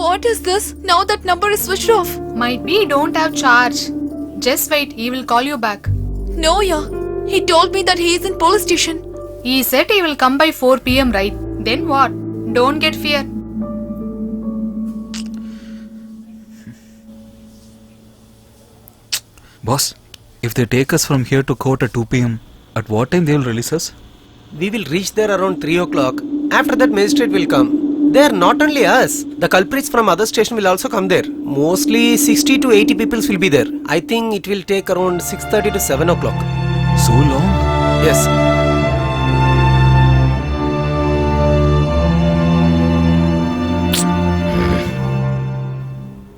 What is this? Now that number is switched off. Might be don't have charge. Just wait, he will call you back. No, yeah. He told me that he is in police station. He said he will come by 4 p.m. right? Then what? Don't get fear. Boss, if they take us from here to court at 2 p.m., at what time they will release us? We will reach there around 3 o'clock. After that, magistrate will come. They are not only us. The culprits from other station will also come there. Mostly 60 to 80 people will be there. I think it will take around 6:30 to 7 o'clock. So long? Yes.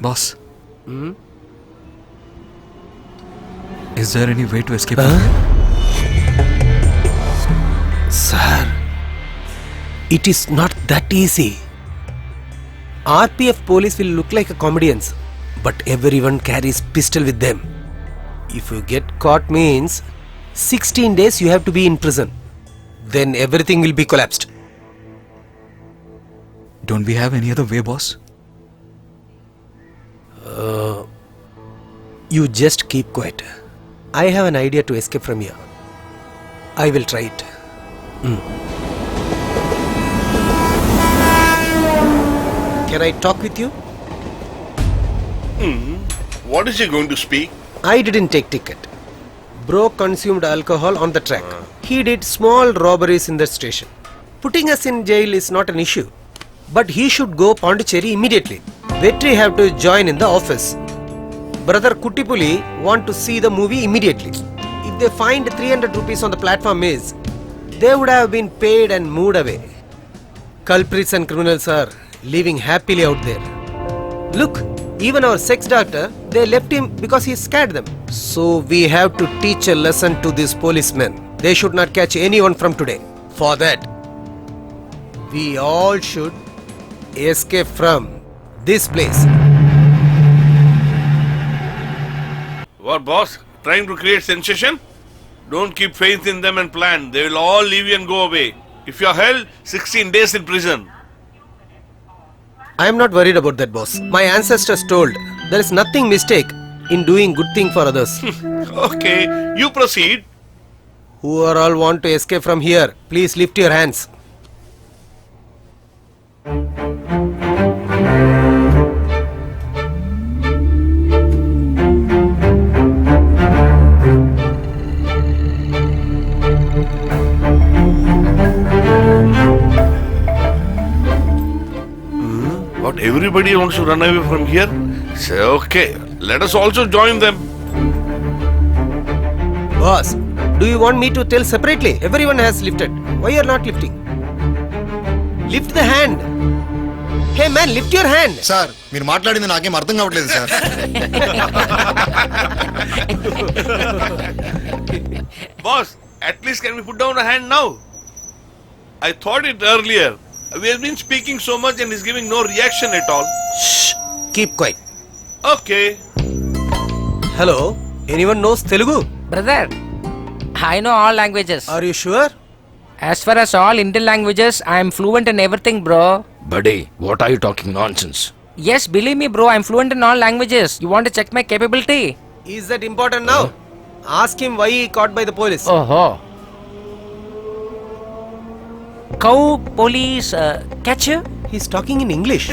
Boss. Is there any way to escape? Sir, it is not that easy. RPF police will look like a comedians, but everyone carries pistol with them. If you get caught means 16 days you have to be in prison. Then everything will be collapsed. Don't we have any other way, boss? You just keep quiet. I have an idea to escape from here. I will try it. Can I talk with you? What is he going to speak? I didn't take ticket. Bro consumed alcohol on the track. He did small robberies in the station. Putting us in jail is not an issue. But he should go Pondicherry immediately. Vetri have to join in the office. Brother Kuttipuli want to see the movie immediately. If they find 300 rupees on the platform is, they would have been paid and moved away. Culprits and criminals are living happily out there. Look, even our sex doctor, they left him because he scared them. So we have to teach a lesson to these policemen. They should not catch anyone from today. For that, we all should escape from this place. What, boss? Trying to create sensation? Don't keep faith in them and plan. They will all leave you and go away. If you are held, 16 days in prison. I am not worried about that, boss. My ancestors told there is nothing mistake in doing good thing for others. Okay, you proceed. Who are all want to escape from here, please lift your hands. What, everybody wants to run away from here? Say, okay, let us also join them. Boss, do you want me to tell separately? Everyone has lifted. Why you are not lifting? Lift the hand. Hey man, lift your hand. Sir మీరు మాట్లాడింది నాకేం అర్థం కావట్లేదు sir. Boss, at least can we put down a hand now? I thought it earlier. We have been speaking so much and he's giving no reaction at all. Shh, keep quiet. Okay. Hello, anyone knows Telugu? Brother, I know all languages. Are you sure? As far as all Indian languages, I am fluent in everything, bro. Buddy, what are you talking nonsense? Yes, believe me, bro, I'm fluent in all languages. You want to check my capability? Is that important now? Ask him why he caught by the police. Oh. Cow police catch you? He's talking in English.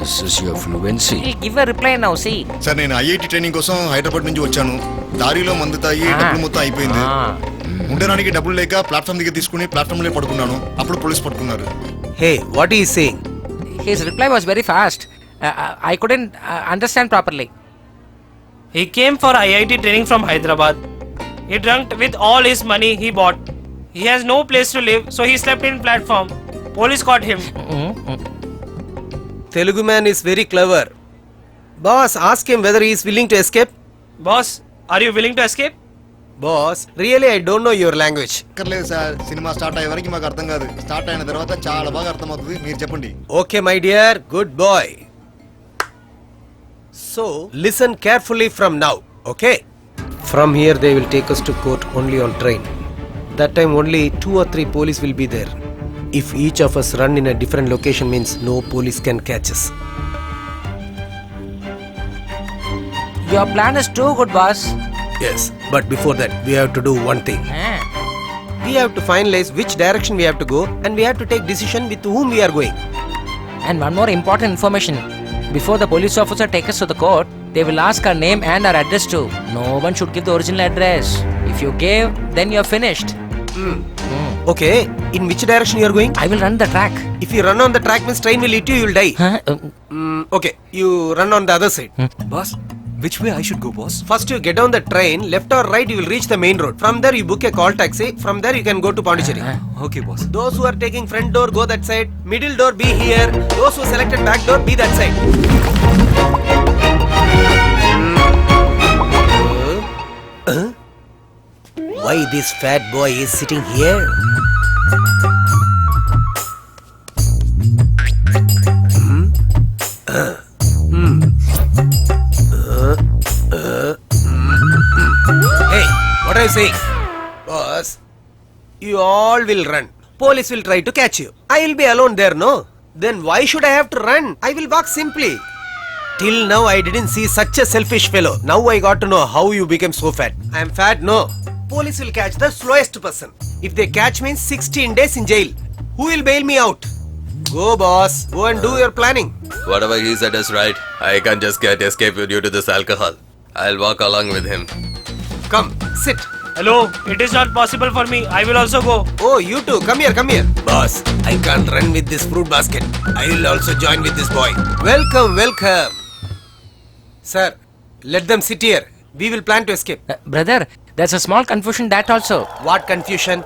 This is your fluency. Hey, give a reply now, see. Sir నేను IIT training కోసం హైదరాబాద్ నుంచి వచ్చాను. దారిలో మందు తాగి డబ్బులు మొత్తం అయిపోయింది. ఉండడానికి డబ్బులు లేక ప్లాట్ఫామ్ దగ్గర తీసుకుని ప్లాట్ఫామ్ లో పడుకున్నాను. అప్పుడు పోలీస్ పట్టుకున్నారు. Hey, what is he saying? His reply was very fast. I couldn't understand properly. He came for IIT training from Hyderabad. He drank with all his money he bought. He has no place to live, so he slept in platform. Police caught him. Telugu man is very clever. Boss, ask him whether he is willing to escape. Boss, are you willing to escape? Boss really I don't know your language. అక్కర్లేదు sir, cinema start అయ్యే వరకు మాకు అర్థం కాదు. Start అయిన తర్వాత చాలా బాగా అర్థమవుతుంది. మీరు చెప్పండి. Okay my dear, good boy. So listen carefully from now, okay? From here they will take us to court only on train. That time only 2 or 3 police will be there. If each of us run in a different location means no police can catch us. Your plan is too good, boss. Yes, but before that we have to do one thing. We have to finalize which direction we have to go and we have to take decision with whom we are going. And one more important information. Before the police officer takes us to the court, they will ask our name and our address too. No one should give the original address. If you gave, then you are finished. Okay, in which direction you are going? I will run the track. If you run on the track means train will hit you, you will die. Okay, you run on the other side. Boss, which way I should go, boss? First you get on the train, left or right you will reach the main road. From there you book a call taxi. From there you can go to Pondicherry. Okay, boss. Those who are taking front door go that side. Middle door be here. Those who selected back door be that side. Why this fat boy is sitting here? Hey, what are you saying? Boss, you all will run. Police will try to catch you. I will be alone there, no? Then why should I have to run? I will walk simply. Till now I didn't see such a selfish fellow. Now I got to know how you became so fat. I am fat, no. Police will catch the slowest person. If they catch me, 16 days in jail. Who will bail me out? Go, boss. Go and do your planning. Whatever he said is right. I can't just get escape due to this alcohol. I'll walk along with him. Come, sit. Hello, it is not possible for me. I will also go. Oh, you too. Come here, come here. Boss, I can't run with this fruit basket. I will also join with this boy. Welcome, welcome. Sir, let them sit here. We will plan to escape. Brother, there's a small confusion that also. What confusion?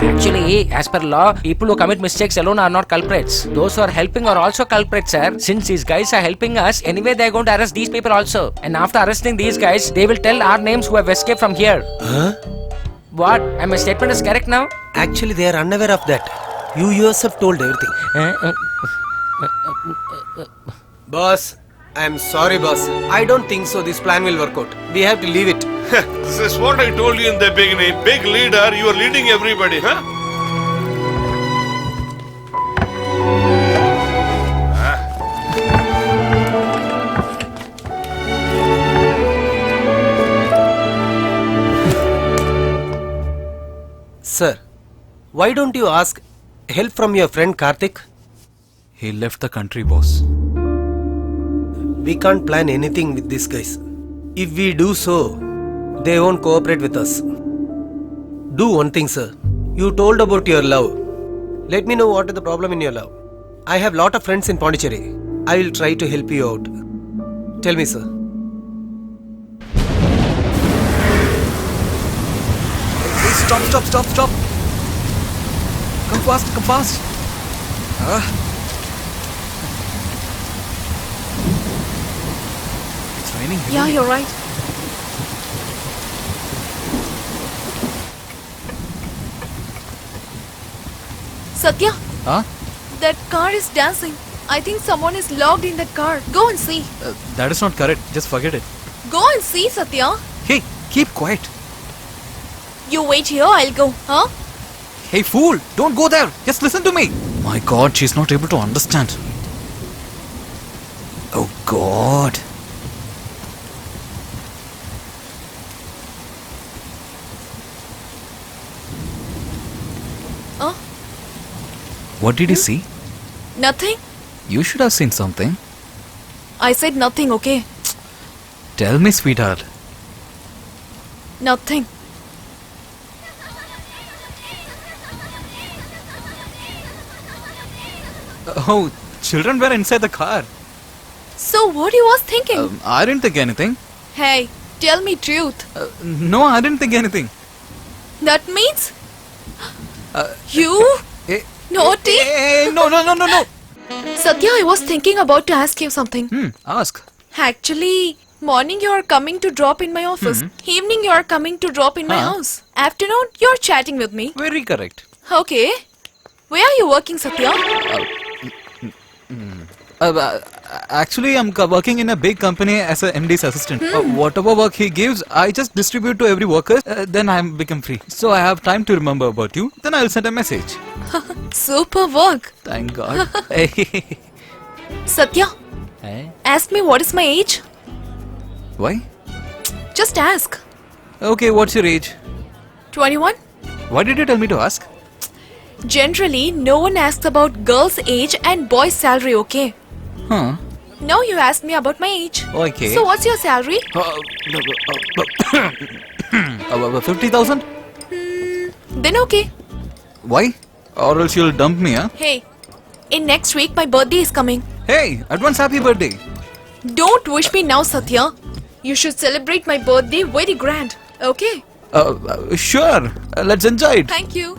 Actually, as per law, people who commit mistakes alone are not culprits. Those who are helping are also culprits, sir. Since these guys are helping us, anyway they are going to arrest these people also. And after arresting these guys, they will tell our names who have escaped from here. Huh? What? And my statement is correct now? Actually, they are unaware of that. You yourself told everything. Boss, I am sorry, boss. I don't think so this plan will work out. We have to leave it. This is what I told you in the beginning. Big leader, you are leading everybody, huh? Sir, why don't you ask help from your friend Karthik? He left the country, boss. We can't plan anything with these guys. If we do so, they won't cooperate with us. Do one thing, sir. You told about your love. Let me know what is the problem in your love. I have lot of friends in Pondicherry. I will try to help you out. Tell me, sir. Hey, stop. Come fast. It's raining heavily. Yeah, you're right. Satya, Huh? that car is dancing. I think someone is locked in that car. Go and see. That is not correct. Just forget it. Go and see, Satya. Hey, keep quiet. You wait here, I'll go. Huh? Hey, fool! Don't go there! Just listen to me! My god, she's not able to understand. Oh god. Huh? What did you see? Nothing? You should have seen something. I said nothing, okay? Tell me, sweetheart. Nothing. Oh, children were inside the car. So what you was thinking? I didn't think anything. Hey, tell me truth. No, I didn't think anything. That means you Eh, naughty. no. Satya, I was thinking about to ask you something. Ask. Actually, Morning you are coming to drop in my office. Evening you are coming to drop in my house. Afternoon you are chatting with me. Very correct. Okay. Where are you working, Satya? Actually, I'm working in a big company as a MD's assistant. Whatever work he gives, I just distribute to every worker. Then I become free. So I have time to remember about you. Then I'll send a message. Super work. Thank God. Satya, ask me what is my age? Why? Just ask. Okay, what's your age? 21? Why did you tell me to ask? Generally, no one asks about girls' age and boys' salary, okay? Huh? Now you asked me about my age. Okay. So what's your salary? 50,000? Then okay. Why? Or else you'll dump me, huh? Hey, in next week my birthday is coming. Hey, advance happy birthday. Don't wish me now, Satya. You should celebrate my birthday very grand, okay? Sure. Let's enjoy it. Thank you.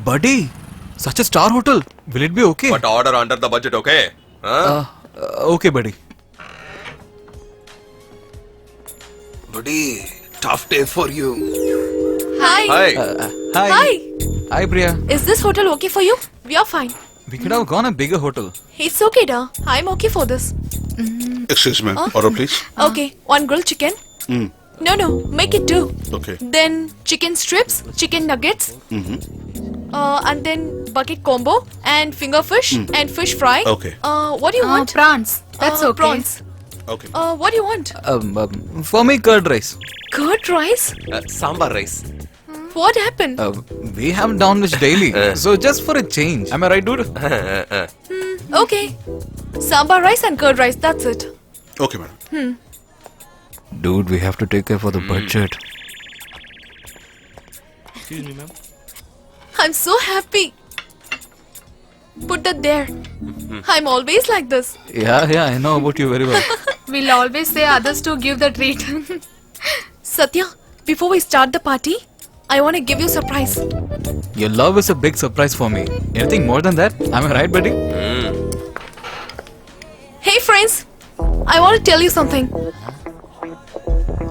Buddy, such a star hotel. Will it be okay? But order under the budget, okay? Huh? Okay, buddy. Buddy, tough day for you. Hi. Hi. Hi. Hi. Hi, Priya. Is this hotel okay for you? We are fine. We could have gone a bigger hotel. It's okay, da. I'm okay for this. Excuse me. Order, please. Okay, one grilled chicken. No, make it two. Okay. Then chicken strips, chicken nuggets, and then bucket combo and finger fish and fish fry. Okay. What do you want? Prawns. That's okay. Prawns. Okay. What do you want? For me, curd rice. Curd rice? Sambar rice. What happened? We have downwish daily, so just for a change. Am I right, dude? Okay. Sambar rice and curd rice, that's it. Okay, madam. Dude, we have to take care for the budget. Excuse me, ma'am. I'm so happy. Put that there. I'm always like this. Yeah, I know about you very well. We'll always say others to give the treat. Satya, before we start the party, I want to give you a surprise. Your love is a big surprise for me. Anything more than that? Am I right, buddy? Hey friends, I want to tell you something.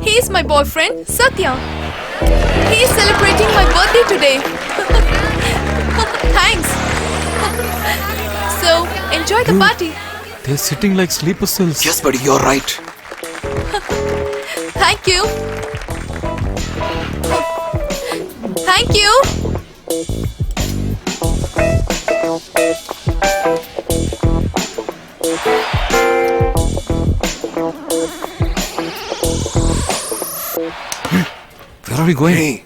He's my boyfriend, Satya. He's celebrating my birthday today. Thanks. So, enjoy the party. They're sitting like sleeper cells. Yes, buddy, you're right. Thank you. Thank you. Where are we going? Hey,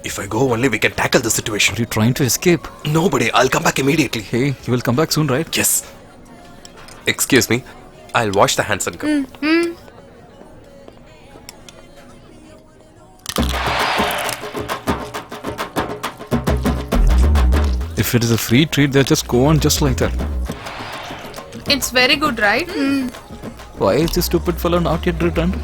if I go, only we can tackle the situation. Are you trying to escape? Nobody, I'll come back immediately. Hey, you will come back soon, right? Yes. Excuse me, I'll wash the hands and come. If it is a free treat, they'll just go on just like that. It's very good, right? Why is this stupid fellow not yet returned?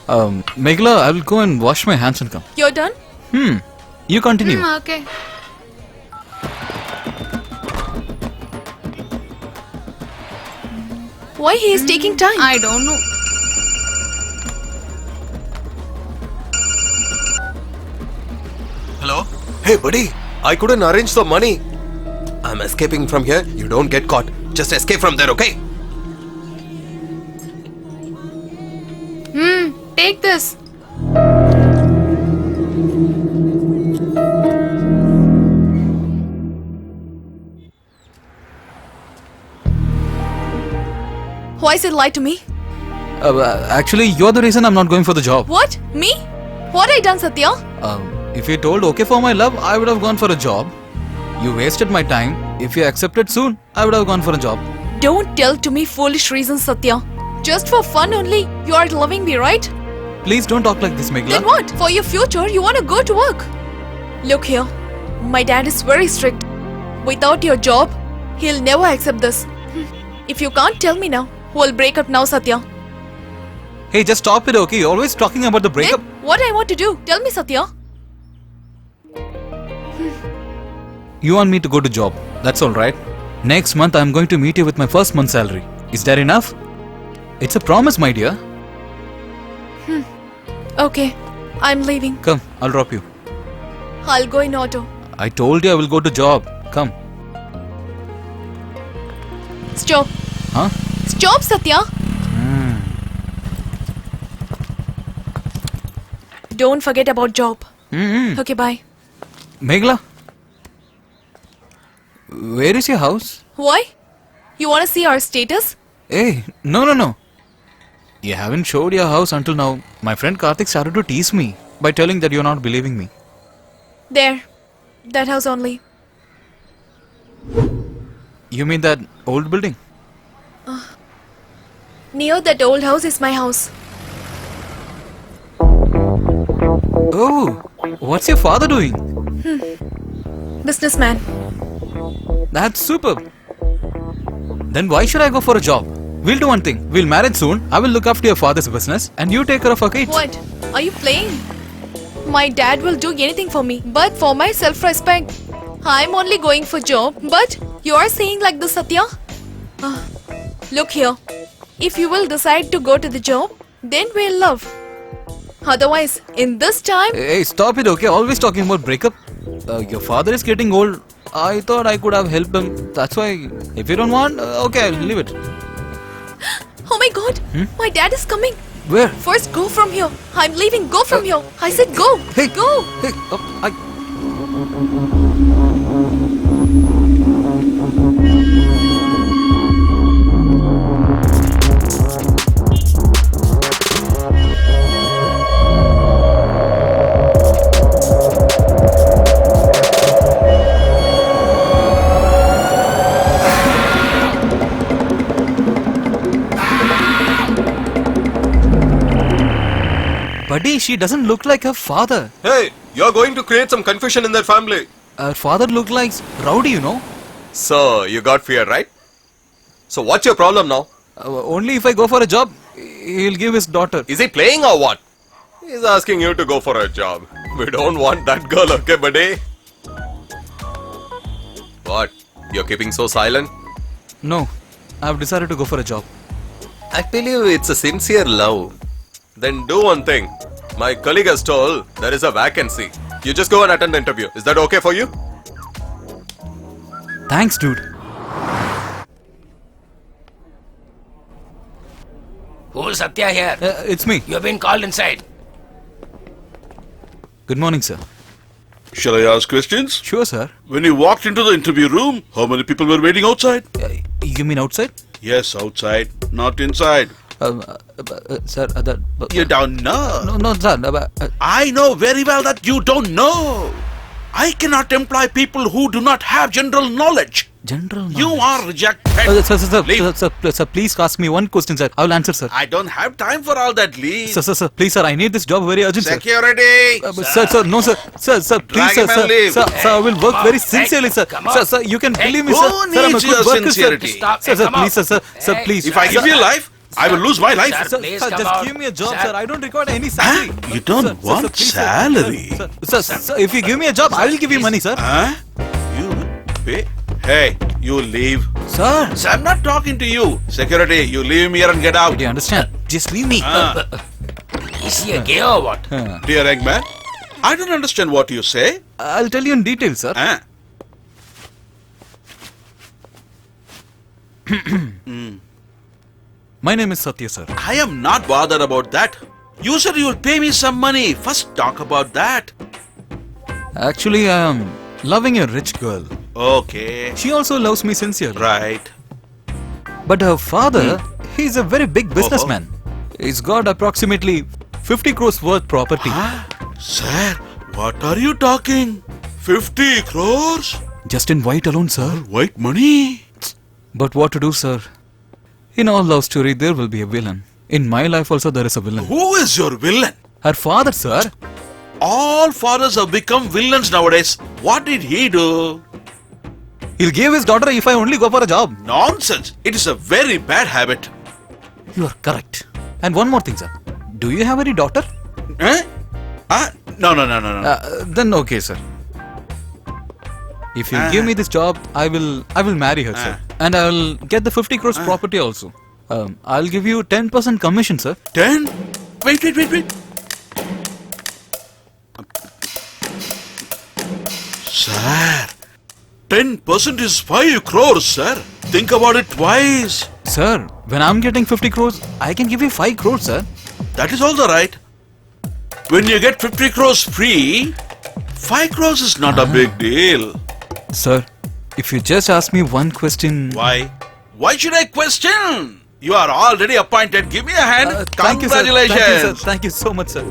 Meghla, I will go and wash my hands and come. You're done? You continue. Okay. Why he is taking time? I don't know. Hello? Hey, buddy, I couldn't arrange the money. I'm escaping from here. You don't get caught. Just escape from there, okay? Take this. Why is it lie to me? Actually, you're the reason I'm not going for the job. What? Me? What I done, Satya? If you told okay for my love, I would have gone for a job. You wasted my time. If you accepted soon, I would have gone for a job. Don't tell to me foolish reasons, Satya. Just for fun only, you are loving me, right? Please don't talk like this, Meghla. Then what? For your future, you want to go to work. Look here, my dad is very strict. Without your job, he'll never accept this. If you can't tell me now, we'll break up now, Satya. Hey, just stop it, okay? You're always talking about the breakup. Then what I want to do? Tell me, Satya. You want me to go to job. That's all right. Next month I'm going to meet you with my first month's salary. Is that enough? It's a promise, my dear. Okay, I'm leaving. Come, I'll drop you. I'll go in auto. I told you I will go to job. Come. Stop. Huh? Stop, Satya. Don't forget about job. Okay, bye. Meghla, where is your house? Why? You want to see our status? Hey, no. You haven't showed your house until now. My friend Karthik started to tease me by telling that you're not believing me. There. That house only. You mean that old building? Near that old house is my house. Oh, what's your father doing? Businessman. That's superb. Then why should I go for a job? We'll do one thing. We'll marry soon. I will look after your father's business and you take care of our kids. What? Are you playing? My dad will do anything for me. But for my self-respect, I'm only going for job. But you are saying like this, Satya? Look here. If you will decide to go to the job, then we'll love. Otherwise, in this time... Hey, stop it, okay? Always talking about breakup. Your father is getting old. I thought I could have helped him. That's why, if you don't want, okay, I'll leave it. Oh my god! My dad is coming! Where? First, go from here. I'm leaving. Go from here. I said go. Hey, go. Hey, Buddy, she doesn't look like her father. Hey, you're going to create some confusion in their family. Her father looked like rowdy, you know. So, you got fear, right? So, what's your problem now? Only if I go for a job, he'll give his daughter. Is he playing or what? He's asking you to go for a job. We don't want that girl, okay, buddy? What? You're keeping so silent? No, I've decided to go for a job. I believe it's a sincere love. Then do one thing. My colleague has told there is a vacancy. You just go and attend the interview. Is that okay for you? Thanks, dude. Who's Satya here? It's me. You've been called inside. Good morning, sir. Shall I ask questions? Sure, sir. When you walked into the interview room, how many people were waiting outside? You mean outside? Yes, outside, not inside. Sir, You don't know. No, sir. I know very well that you don't know. I cannot employ people who do not have general knowledge. General knowledge. You are rejected. Sir, please ask me one question, sir. I will answer, sir. I don't have time for all that, Lee. Sir, please, sir. I need this job very urgent, sir. Security. Sir, no, sir. Sir, please, Drag him and leave. Sir, I will work very sincerely, sir. Sir, you can believe me, who sir. Sir, I'm a needs good your worker, sincerity? sir. Sir, please, sir, please. If I give you life, I will lose my life. Sir, just give me a job, sir. I don't require any salary. You don't want please, salary? Sir, if you give me a job, I will give you money, sir. Huh? You pay? Hey, you leave. Sir. I'm not talking to you. Security, you leave me here and get out. Do you understand? Just leave me. Is he a gay or what? Dear young man, I don't understand what you say. I'll tell you in detail, sir. My name is Satya, sir. I am not bothered about that. You said you will pay me some money. First talk about that. Actually, I am loving a rich girl. Okay. She also loves me sincerely. Right. But her father, he's a very big businessman. He's got approximately 50 crores worth property. Sir, what are you talking? 50 crores? Just in white alone, sir. White money? But what to do, sir? In all love story, there will be a villain. In my life also, there is a villain. Who is your villain? Her father, sir. All fathers have become villains nowadays. What did he do? He'll give his daughter if I only go for a job. Nonsense. It is a very bad habit. You are correct. And one more thing, sir. Do you have any daughter? No. Then okay, sir. If you give me this job, I will marry her, sir. And I will get the 50 crores property also. I'll give you 10% commission, sir. 10? Wait. Sir, 10% is 5 crores, sir. Think about it twice. Sir, when I'm getting 50 crores, I can give you 5 crores, sir. That is also right. When you get 50 crores free, 5 crores is not a big deal. Sir, if you just ask me one question... Why? Why should I question? You are already appointed. Give me a hand. Thank you, sir. Congratulations. Thank you, sir. Thank you so much, sir.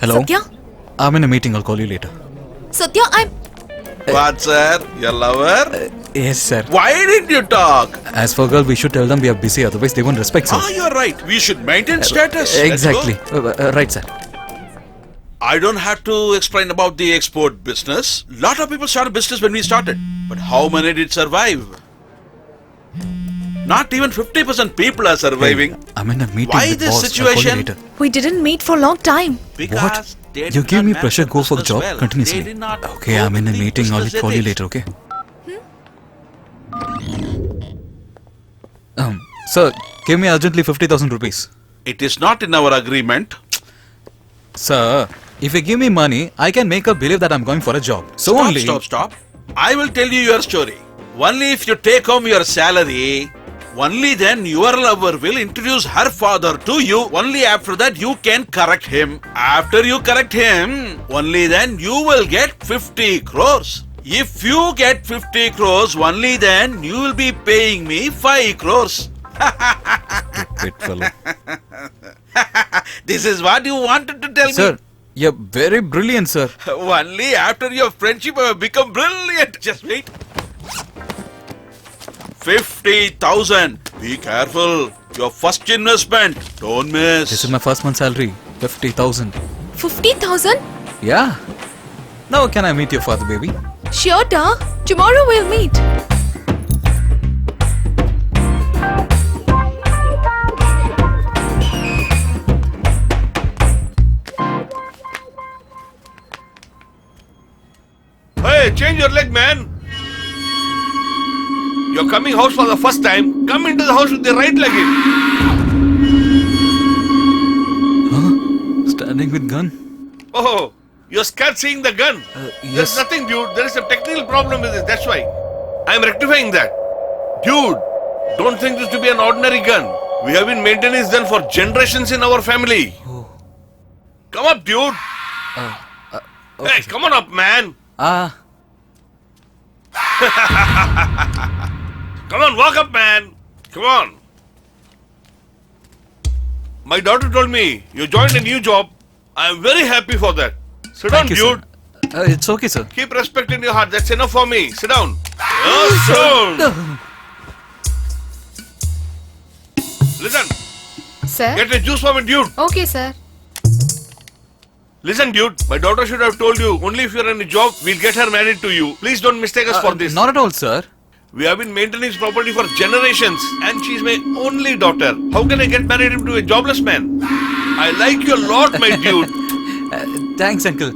Hello? Satya? I'm in a meeting. I'll call you later. Satya, What, sir? Your lover? Yes, sir. Why didn't you talk? As for girl, we should tell them we are busy. Otherwise, they won't respect us. You're right. We should maintain status. Let's Exactly. go. Right, sir. I don't have to explain about the export business. Lot of people started business when we started. But how many did survive? Not even 50% people are surviving. Hey, I'm in a meeting Why with this boss. I'll call you situation? later. we didn't meet for a long time. Because What? they did You give not me manage pressure, go for the business job well. continuously. They did not Okay, go I'm in a with the meeting. I'll business call you ethics. later, okay? Sir, give me urgently 50,000 rupees. It is not in our agreement. Sir, if you give me money, I can make her believe that I'm going for a job. So Stop. I will tell you your story. Only if you take home your salary, only then your lover will introduce her father to you. Only after that you can correct him. After you correct him, only then you will get 50 crores. If you get 50 crores, only then you will be paying me 5 crores. Stupid fellow. This is what you wanted to tell Sir, me. you're very brilliant, sir. Only after your friendship I have become brilliant. Just wait. 50,000. Be careful. Your first investment. Don't miss. This is my first month's salary. 50,000. 50,000? Yeah. Now can I meet your father, baby? Sure, da. Tomorrow we'll meet. Hey, change your leg, man. You're coming house for the first time. Come into the house with the right leg in. Standing with gun. Oh, you're scared seeing the gun. Yes. There's nothing, dude. There is a technical problem with this. That's why. I'm rectifying that. Dude, don't think this to be an ordinary gun. We have been maintaining this gun for generations in our family. Come up, dude. Hey, come on up, man. Come on, walk up, man. Come on. My daughter told me you joined a new job. I am very happy for that. Sit down, Thank you, dude. sir. It's okay, sir. Keep respect in your heart. That's enough for me. Sit down. Sit down. Listen, Sir? get a juice for me, dude. Okay, sir. Listen, dude. My daughter should have told you only if you're in a job, we'll get her married to you. Please don't mistake us for this. Not at all, sir. We have been maintaining this property for generations, and she's my only daughter. How can I get married to a jobless man? I like you a lot, my dude. Thanks, uncle.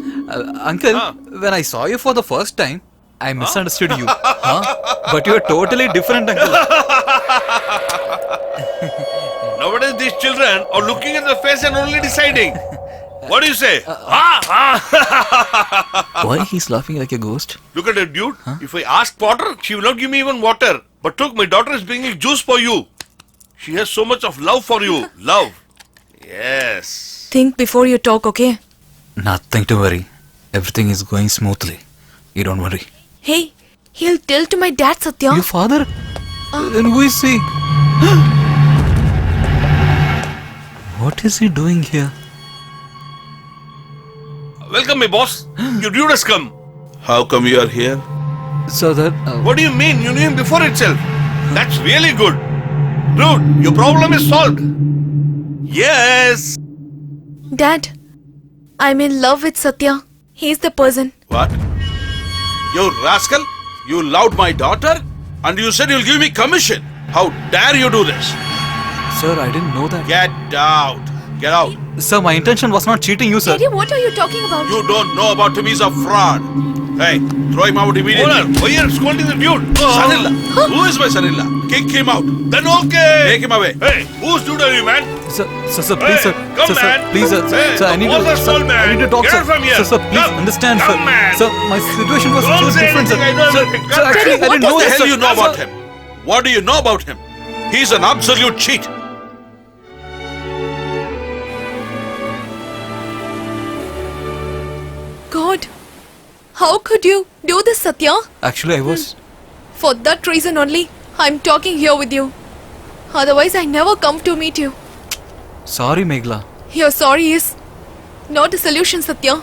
Uncle, when I saw you for the first time, I misunderstood you. But you're totally different, uncle. Nowadays, these children are looking at the face and only deciding. What do you say? Why he's laughing like a ghost? Look at her, dude. If I ask water, she will not give me even water. But look, my daughter is bringing juice for you. She has so much of love for you. Love. Yes. Think before you talk, okay? Nothing to worry. Everything is going smoothly. You don't worry. Hey, he'll tell to my dad, Satya. Your father? Then who is he? What is he doing here? Welcome, my boss. Your dude has come. How come you are here? So that... What do you mean? You knew him before itself. That's really good. Dude, your problem is solved. Yes. Dad, I'm in love with Satya. He's the person. What? You rascal! You loved my daughter and you said you'll give me commission. How dare you do this? Sir, I didn't know that. Get out. Get out. Sir, my intention was not cheating you, sir. Daddy, what are you talking about? You don't know about him. He's a fraud. Hey, throw him out immediately. Hold on. Why are you scolding the dude? Son-in-law. Who is my son-in-law? Kick him out. Then okay. Take him away. Hey, whose dude are you, man? Sir, please, sir. Come, Sir, man. please, sir. Hey, Sir, I need what's to, that sir, small man? I need to talk, Get sir. out from here. Sir, please Come. understand, Come, sir. man. Sir, my situation was Don't so say different, sir. anything, I know Sir, everything. sir, actually, I didn't know What the this, hell sir. you know about Sir, him? What do you know about him? He's an absolute cheat. God, how could you do this, Satya? Actually, I was. For that reason only, I'm talking here with you. Otherwise, I never come to meet you. Sorry, Meghla. Your sorry is not a solution, Satya.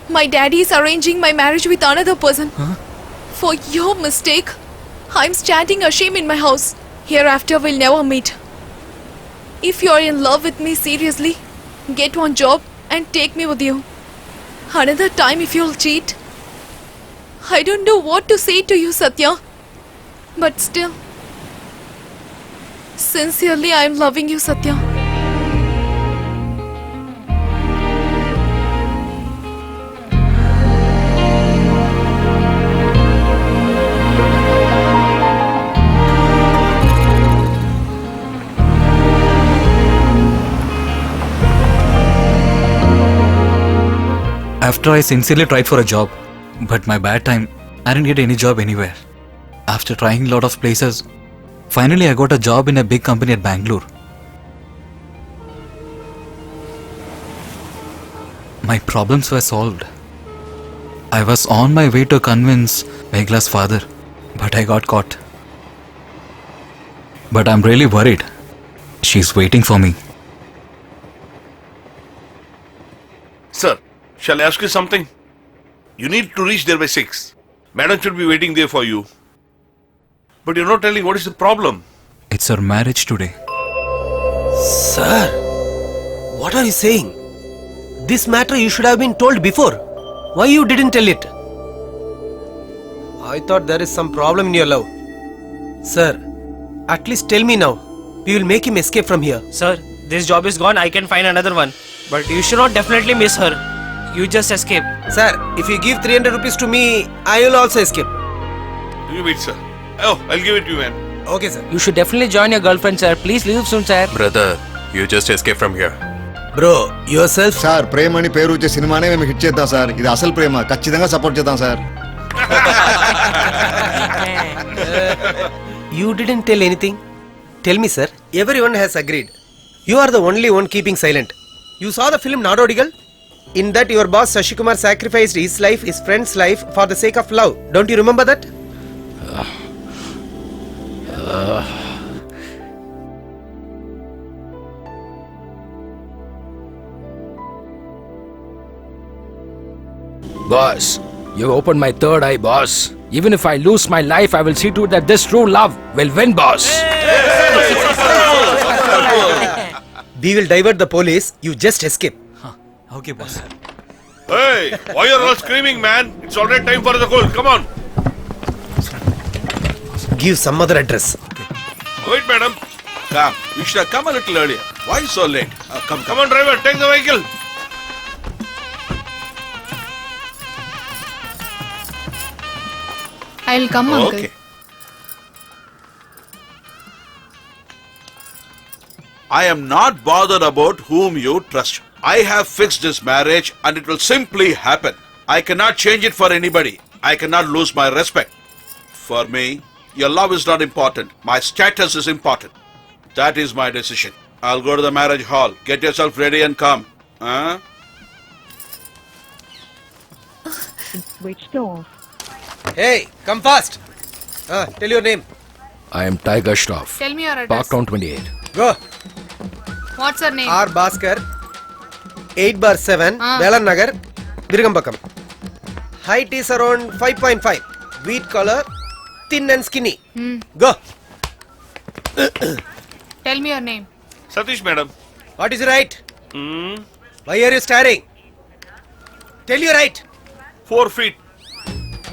My daddy is arranging my marriage with another person. For your mistake, I'm standing ashamed in my house. Hereafter, we'll never meet. If you're in love with me seriously, get one job and take me with you. Another time, if you'll cheat, I don't know what to say to you, Satya. But still, sincerely, I'm loving you, Satya. After I sincerely tried for a job, but my bad time, I didn't get any job anywhere. After trying a lot of places, finally I got a job in a big company at Bangalore. My problems were solved. I was on my way to convince Meghla's father, but I got caught. But I'm really worried. She's waiting for me. Sir, shall I ask you something? You need to reach there by 6. Madam should be waiting there for you. But you're not telling what is the problem. It's her marriage today. Sir, what are you saying? This matter you should have been told before. Why you didn't tell it? I thought there is some problem in your love. Sir, at least tell me now. We will make him escape from here. Sir, this job is gone. I can find another one. But you should not definitely miss her. You just escape. Sir, if you give 300 rupees to me, I will also escape. You wait, sir. Oh, I'll give it to you, man. Okay, sir. You should definitely join your girlfriend, sir. Please leave soon, sir. Brother, you just escape from here. Bro, yourself? Sir Prema అని పేరు వచ్చే సినిమానే మేము hit చేద్దాం sir. ఇది అసలు ప్రేమ, ఖచ్చితంగా support చేద్దాం sir. You didn't tell anything. Tell me, sir. Everyone has agreed. You are the only one keeping silent. You saw the film Nadodigal? In that, your boss Shashikumar sacrificed his life, his friend's life, for the sake of love. Don't you remember that? Boss, you opened my third eye, boss. Even if I lose my life, I will see to it that this true love will win, boss. We will divert the police. You just escape. Okay, boss. Hey, why are you all screaming, man? It's already time for the call. Come on. Give some other address. Wait, madam. Come. You should have come a little earlier. Why so late? Come. Come on, driver. Take the vehicle. I'll come, uncle. Okay. I am not bothered about whom you trust. I have fixed this marriage and it will simply happen. I cannot change it for anybody. I cannot lose my respect. For me, your love is not important. My status is important. That is my decision. I'll go to the marriage hall. Get yourself ready and come. Huh? Switched off. Hey, come fast. Tell your name. I am Tiger Shroff. Tell me your address. Parktown 28. Go. What's her name? R. Bhaskar, 8/7, Velan Nagar, Virgambakam. Height is around 5.5. Wheat color, thin and skinny. Go. Tell me your name. Satish, madam. What is your height? Why are you staring? Tell your height. 4 feet.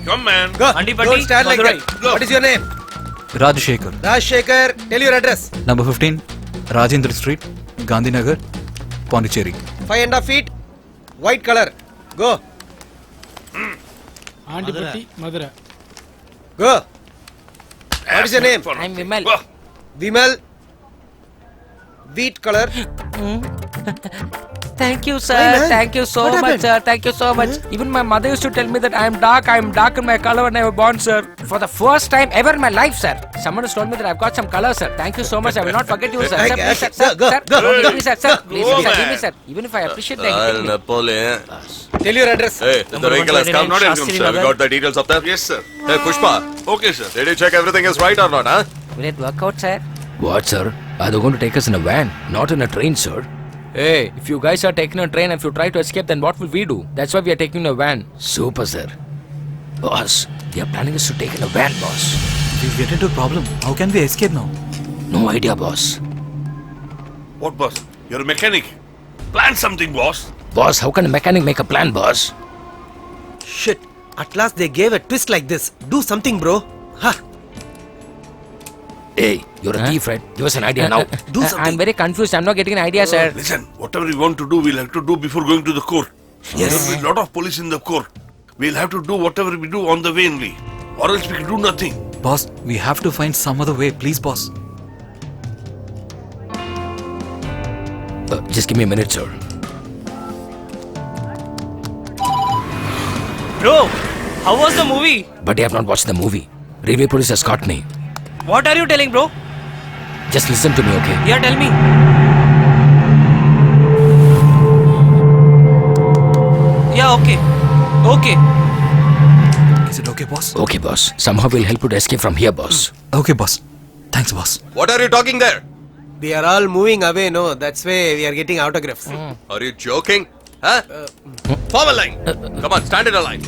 Come, man. Go. Andi Don't Patti, stand like Madurai. that. What is your name? Rajshekar. Rajshekar. Tell your address. Number 15, Rajendra Street, Gandhinagar, Pondicherry. 5.5 feet, white color. Go. Andipatti, Madura. Go. What is your name? I'm Vimal. Vimal. Wheat color. Thank you, sir. Why, man? Thank you so What much, happened? sir. Thank you so much. Even my mother used to tell me that I'm dark in my color when I was born, sir. For the first time ever in my life, sir. Someone has told me that I've got some color, sir. Thank you so much. I will not forget you, sir. Sir, please, sir. Sir, Go, sir. go, Don't go. leave me, sir. Sir, please, Go, sir. Leave me, man. sir. Even if I appreciate the Napoleon. Tell your address. Hey, the vehicle has come. Not yet, Shastri sir. Have you got the details of that? Yes, sir. Hey, Pushpa. Okay, sir. Did you check everything is right or not, huh? Will it work out, sir? What, sir? Are they going to take us in a van, not in a train, sir? Hey, if you guys are taking a train, if you try to escape, then what will we do? That's why we are taking a van. Super, sir. Boss, they are planning us to take in a van, boss. We get into a problem. How can we escape now? No idea, boss. What, boss? You're a mechanic. Plan something, boss. Boss, how can a mechanic make a plan, boss? Shit. At last they gave a twist like this. Do something, bro. Ha. Hey, you're a thief, right? Give us an idea now. Do something. I'm very confused. I'm not getting an idea, sir. Listen, whatever we want to do, we'll have to do before going to the court. Yes. There'll be a lot of police in the court. We'll have to do whatever we do on the way only. Or else we can do nothing. Boss, we have to find some other way. Please, boss. Just give me a minute, sir. Bro, how was the movie? But I have not watched the movie. Railway police has caught me. What are you telling, bro? Just listen to me, okay? Yeah, tell me. Yeah, okay. Okay. Is it okay, boss? Okay, boss. Somehow we'll help you to escape from here, boss. Okay, boss. Thanks, boss. What are you talking there? We are all moving away, no? That's why we are getting autographs. Are you joking? Huh? Form a line. Come on, stand in a line.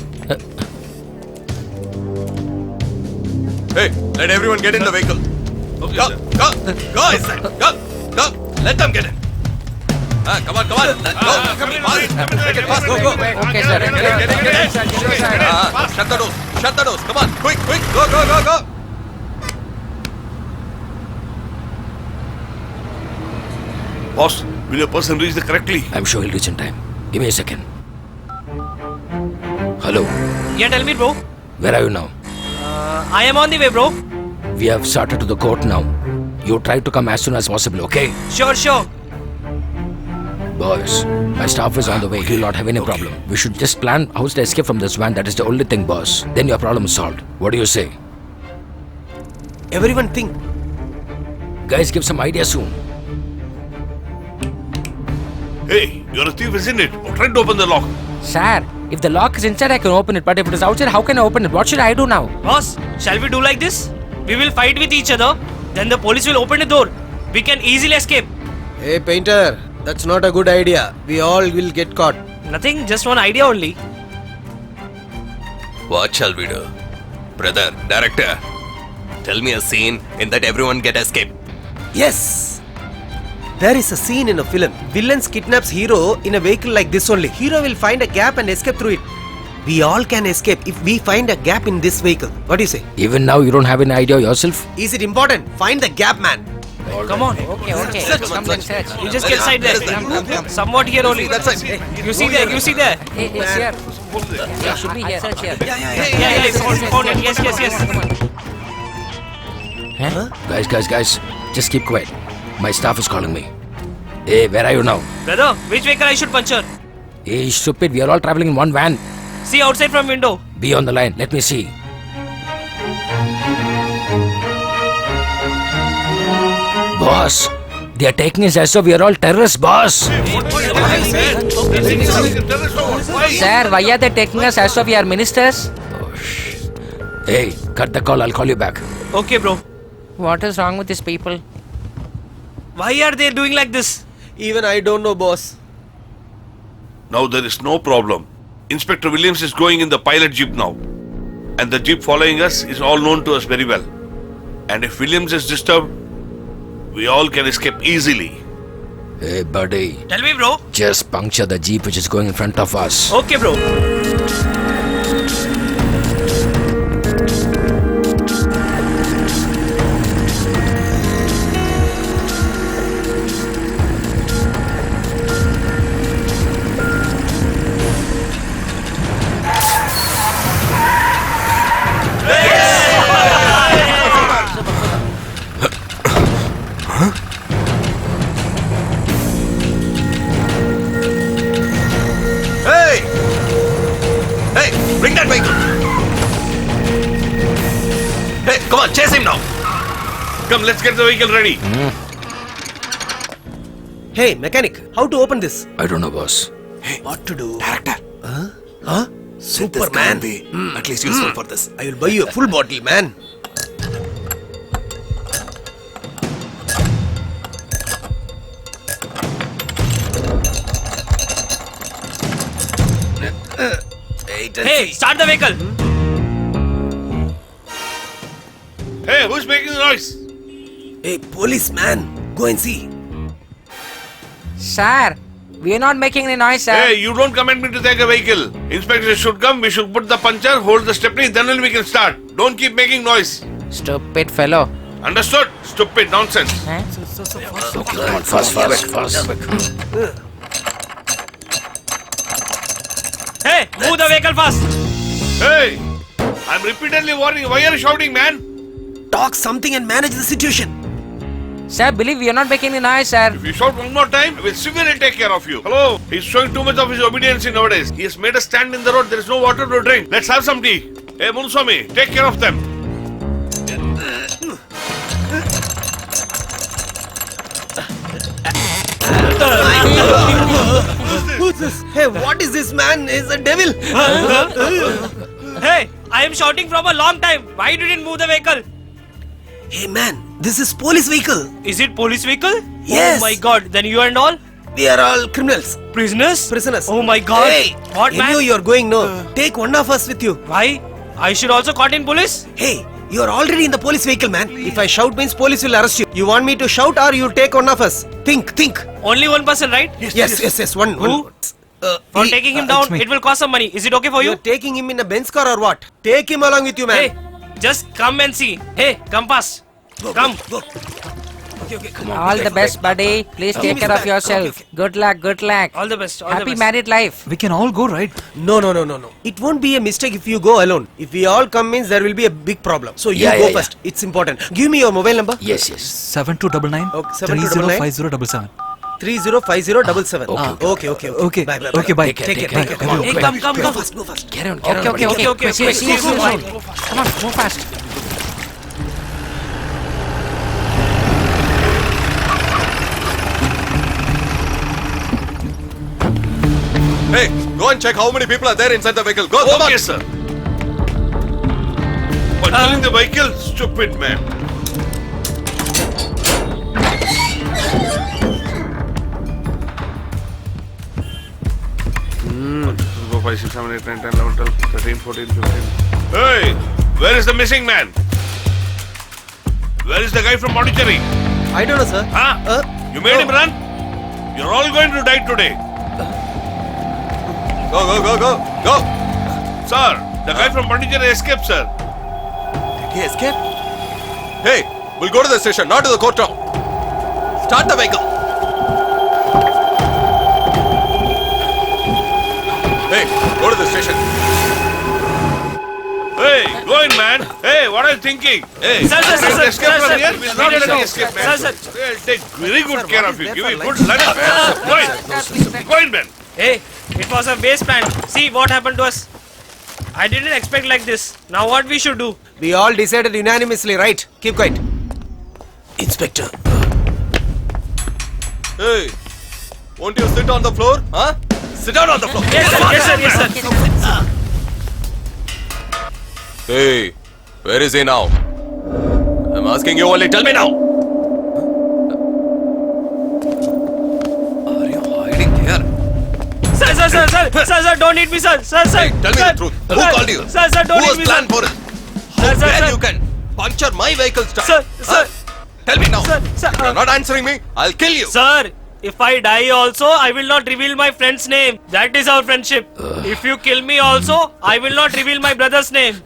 Hey, let everyone get in the vehicle. Okay, Go, sir. go, I said. Go. Let them get in. Come on. Go. Come in, Make it fast. Go. Okay, sir. Get in. Shut the doors. Come on, quick. Go. Boss, will your person reach there correctly? I'm sure he'll reach in time. Give me a second. Hello, Yeah, tell me, bro. where are you now? I am on the way, bro. We have started to the court now. You try to come as soon as possible, okay? Sure. Boss, my staff is on the way. He'll not have any problem. We should just plan how to escape from this van. That is the only thing, boss. Then your problem is solved. What do you say? Everyone think. Guys, give some idea soon. Hey, you're a thief, isn't it? Oh, try to open the lock. Sir, if the lock is inside, I can open it. But if it is outside, how can I open it? What should I do now? Boss, shall we do like this? We will fight with each other. Then the police will open the door. We can easily escape. Hey, painter. That's not a good idea. We all will get caught. Nothing, just one idea only. What shall we do? Brother, director, tell me a scene in that everyone get escape. Yes. There is a scene in a film. Villains kidnaps hero in a vehicle like this only. Hero will find a gap and escape through it. We all can escape if we find a gap in this vehicle. What do you say? Even now, you don't have any idea yourself? Is it important? Find the gap, man. Come on. Okay. Come then, search. You just get inside there. Come. Somewhat here only. That side. You see there. Hey, it's here. Yeah, should be here. Search here. Yeah, found it. Yes. Huh? Guys, just keep quiet. My staff is calling me. Hey, where are you now? Brother, which vehicle I should puncture? Hey, stupid, we are all traveling in one van. See outside from window. Be on the line, let me see. Boss, they are taking us as though we are all terrorists, boss. Sir, why are they taking us as though we are ministers? Hey, cut the call, I'll call you back. Okay, bro. What is wrong with these people? Why are they doing like this? Even I don't know, boss. Now there is no problem. Inspector Williams is going in the pilot jeep now. And the jeep following us is all known to us very well. And if Williams is disturbed, we all can escape easily. Hey, buddy, Tell me, bro. just puncture the jeep which is going in front of us. Okay, bro. Chase him now. Come, let's get the vehicle ready. Hey, mechanic, how to open this? I don't know, boss. Hey, What to do? director. Huh? Superman. This can be at least useful for this. I will buy you a full bottle, man. Hey, start the vehicle. Hey, who's making the noise? Hey, policeman, go and see. Sir, we are not making any noise, sir. Hey, you don't command me to take a vehicle. Inspector should come, we should put the puncture, hold the stepney, then only we can start. Don't keep making noise. Stupid fellow. Understood? Stupid nonsense. Come on, fast. Hey, move the vehicle fast. Hey, I'm repeatedly warning. Why are you shouting, man? Talk something and manage the situation. Sir, believe we are not making any noise, sir. If you shout one more time, I will severely take care of you. Hello? He's showing too much of his obedience nowadays. He has made us stand in the road. There is no water to drink. Let's have some tea. Hey, Munuswami, take care of them. Who's this? Hey, what is this man? He's a devil. Hey, I am shouting from a long time. Why you didn't move the vehicle? Hey man, this is police vehicle. Is it police vehicle? Yes. Oh my god, then you and all? We are all criminals. Prisoners? Prisoners. Oh my god. Hey, What, I man? knew you are going no. Take one of us with you. Why? I should also caught in police? Hey, you are already in the police vehicle, man. If I shout means police will arrest you. You want me to shout or you take one of us? Think. Only one person, right? Yes. One. Who? For taking him down, it will cost some money. Is it okay for you? You're taking him in a Benz car or what? Take him along with you, man. Hey, just come and see. Hey, come past. Come. Go. All the best, buddy. Please take care of yourself. Good luck. All the best. All Happy the best. married life. We can all go, right? No. It won't be a mistake if you go alone. If we all come means there will be a big problem. So you Yeah, go yeah, first. It's important. Give me your mobile number. Yes. 7299 Okay, 7299. 305077. 305077. Okay. Bye. Okay, bye. Take care. Come on. Hey, come. Go fast. Get on. Okay. See you soon. Come on, move fast. Hey, go and check how many people are there inside the vehicle. Go, come on. Okay, sir. Puncturing the vehicle? Stupid man. Go 5, 6, 7, 8, 9, 10, 11, 12, 13, 14, 15. Hey, where is the missing man? Where is the guy from Pondicherry? I don't know, sir. Huh? You made him run? You're all going to die today. Go. Sir, the guy from Pondicherry escaped, sir. Did he escape? Hey, we'll go to the station, not to the courtroom. Start the vehicle. Hey, go to the station. Hey, go in, man. Hey, what are you thinking? Hey, Sir. escape from Sir. here? We'll not let you escape, man. Sir. We'll take very good care of you. Give you good lunch. Go in, man. Hey, it was a base plan. See what happened to us. I didn't expect like this. Now what we should do? We all decided unanimously, right? Keep quiet. Inspector. Hey, won't you sit on the floor? Huh? Sit down on the floor. Yes, sir. Hey, where is he now? I'm asking you only. Tell me now. Are you hiding here? Sir, don't hit me, sir. Sir. Hey, tell me the truth. Who called you? Sir, don't Who hit has me, planned sir. for it? How dare you can puncture my vehicle start? Sir. Tell me now. Sir. If you're not answering me, I'll kill you. Sir, if I die also, I will not reveal my friend's name. That is our friendship. If you kill me also, I will not reveal my brother's name.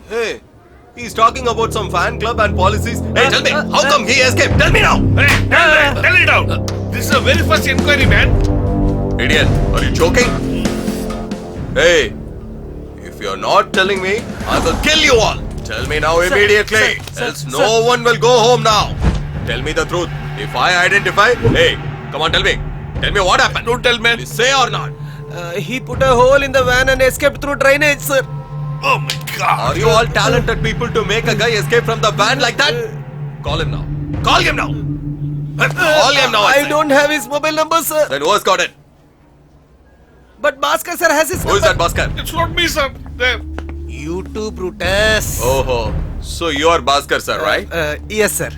Hey, he's talking about some fan club and policies. Hey, tell me, how come he escaped? Tell me now. Hey, tell it out. This is the very first inquiry, man. Idiot, are you joking? Hey, if you're not telling me, I will kill you all. Tell me now immediately, else no one will go home now. Tell me the truth. If I identify, hey, come on, tell me. Tell me what happened. Don't tell, man. Say or not. He put a hole in the van and escaped through drainage, sir. Oh my God! Are you all talented people to make a guy escape from the van like that? Call him now. Call him now. Call him now. I don't have his mobile number, sir. Then who has got it? But Bhaskar sir has his Who is number. that Bhaskar? It's not me, sir. There. You too, Brutus. Oh, so you are Bhaskar, sir, right? Yes, sir.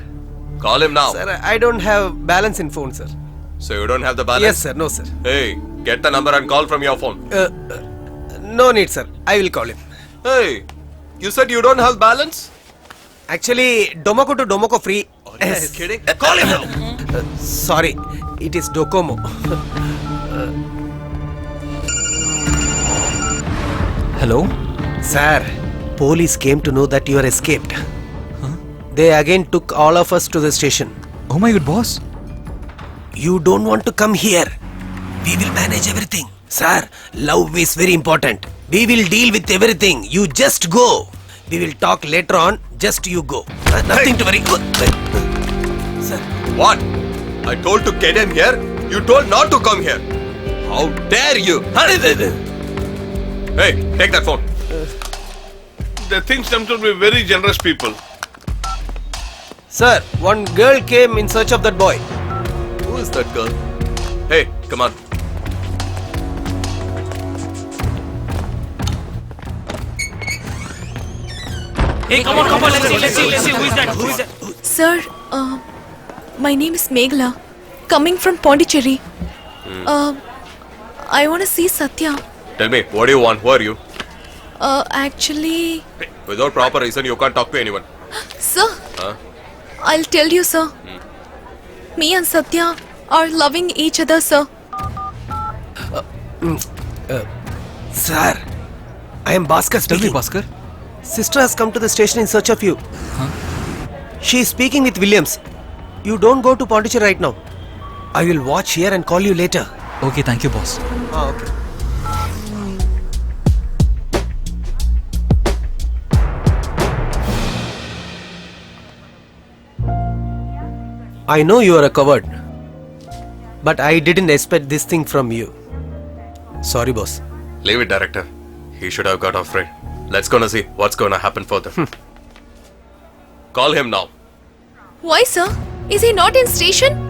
Call him now. Sir, I don't have balance in phone, sir. So you don't have the balance? Yes, sir. No, sir. Hey, get the number and call from your phone. No need, sir. I will call him. Hey, you said you don't have balance? Actually, Domoko to Domoko free. Are you kidding? Call him now. Sorry, it is Docomo. Hello? Sir, police came to know that you are escaped. They again took all of us to the station. Oh my god, boss. You don't want to come here. We will manage everything. Sir, love is very important. We will deal with everything. You just go. We will talk later on. Just you go. Nothing to worry. Sir. What? I told to get him here. You told not to come here. How dare you? Hey, take that phone. They think them to be very generous people. Sir, one girl came in search of that boy. Who is that girl? Hey, come on. Hey, come on, let's see. Who is that? Sir, my name is Meghla, coming from Pondicherry. I want to see Satya. Tell me, what do you want? Who are you? Actually, Without proper reason, you can't talk to anyone. sir, Huh? I'll tell you, sir. Me and Satya are loving each other, sir. Sir, I am Bhaskar Tell me, speaking. Bhaskar. Sister has come to the station in search of you. She is speaking with Williams. You don't go to Pondicherry right now. I will watch here and call you later. Okay, thank you, boss. Okay. I know you are a coward, but I didn't expect this thing from you. Sorry, boss. Leave it, director. He should have got afraid. Let's gonna see what's gonna happen further. Call him now. Why, sir? Is he not in station?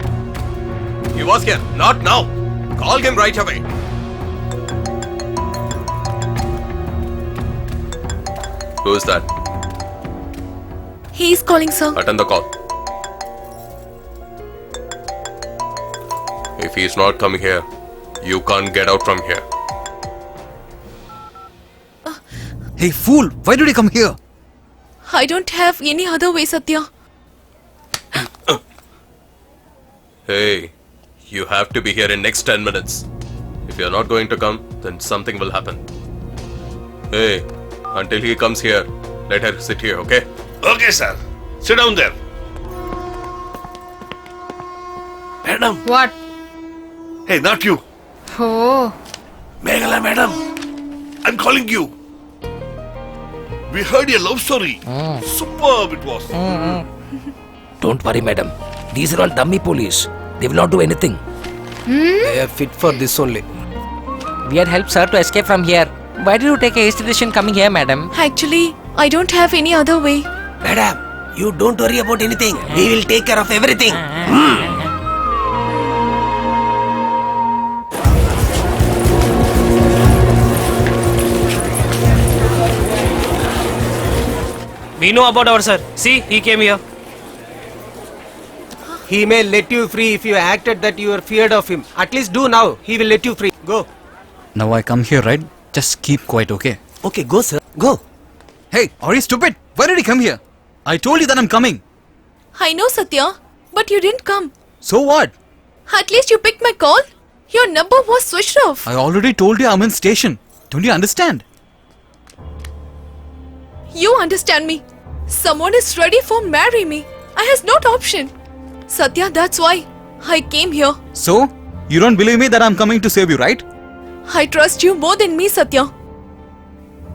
He was here, not now. Call him right away. Who is that? He is calling, sir. Attend the call. If he is not coming here, you can't get out from here. Hey, fool! Why did he come here? I don't have any other way, Satya. Hey, you have to be here in next 10 minutes. If you're not going to come, then something will happen. Hey, until he comes here, let her sit here, okay? Okay, sir. Sit down there. Madam. What? Hey, not you. Oh. Meghala, madam. I'm calling you. We heard your love story. Superb it was. Don't worry, madam. These are all dummy police. They will not do anything. They are fit for this only. We had helped sir to escape from here. Why did you take a hasty decision coming here, madam? Actually, I don't have any other way. Madam, you don't worry about anything. We will take care of everything. We know about our sir. See, he came here. He may let you free if you acted that you are feared of him. At least do now. He will let you free. Go. Now I come here, right? Just keep quiet, okay? Okay, go, sir. Go. Hey, are you stupid? Why did he come here? I told you that I'm coming. I know, Satya, but you didn't come. So what? At least you picked my call. Your number was switched off. I already told you I'm in station. Don't you understand? You understand me. Someone is ready for marry me. I has not option. Satya, that's why I came here. So, you don't believe me that I'm coming to save you, right? I trust you more than me, Satya.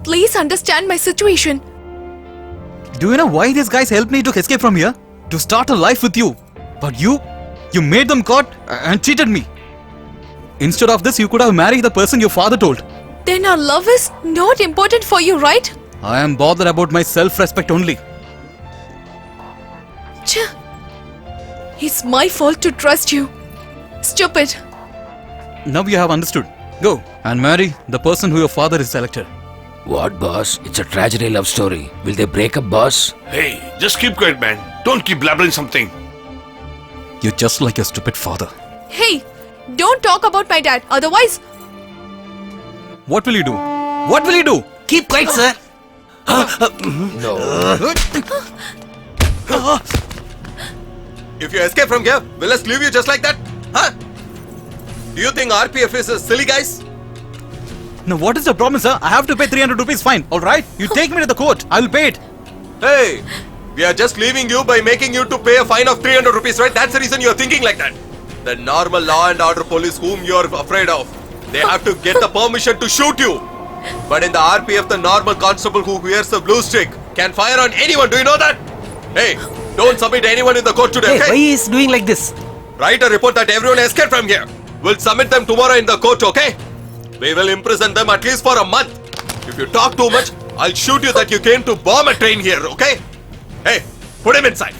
Please understand my situation. Do you know why these guys helped me to escape from here? To start a life with you. But you made them caught and cheated me. Instead of this, you could have married the person your father told. Then our love is not important for you, right? I am bothered about my self-respect only. Ch. It's my fault to trust you. Stupid. Now you have understood. Go and marry the person who your father is selected. What, boss? It's a tragedy love story. Will they break up, boss? Hey, just keep quiet, man. Don't keep blabbering something. You're just like your stupid father. Hey, don't talk about my dad. Otherwise, What will you do? What will you do? Keep quiet, sir. If you escape from here, will us leave you just like that? Huh? Do you think RPF is silly, guys? Now what is the problem, sir? I have to pay 300 rupees fine. All right, you take me to the court. I will pay it. Hey, we are just leaving you by making you to pay a fine of 300 rupees, right? That's the reason you are thinking like that. The normal law and order police whom you are afraid of, they have to get the permission to shoot you. But in the RPF, the normal constable who wears the blue stick can fire on anyone. Do you know that? Hey, don't submit anyone in the court today, Hey, okay? why he is doing like this? Write a report that everyone escaped from here. We'll submit them tomorrow in the court, okay? We will imprison them at least for a month. If you talk too much, I'll shoot you that you came to bomb a train here, okay? Hey, put him inside.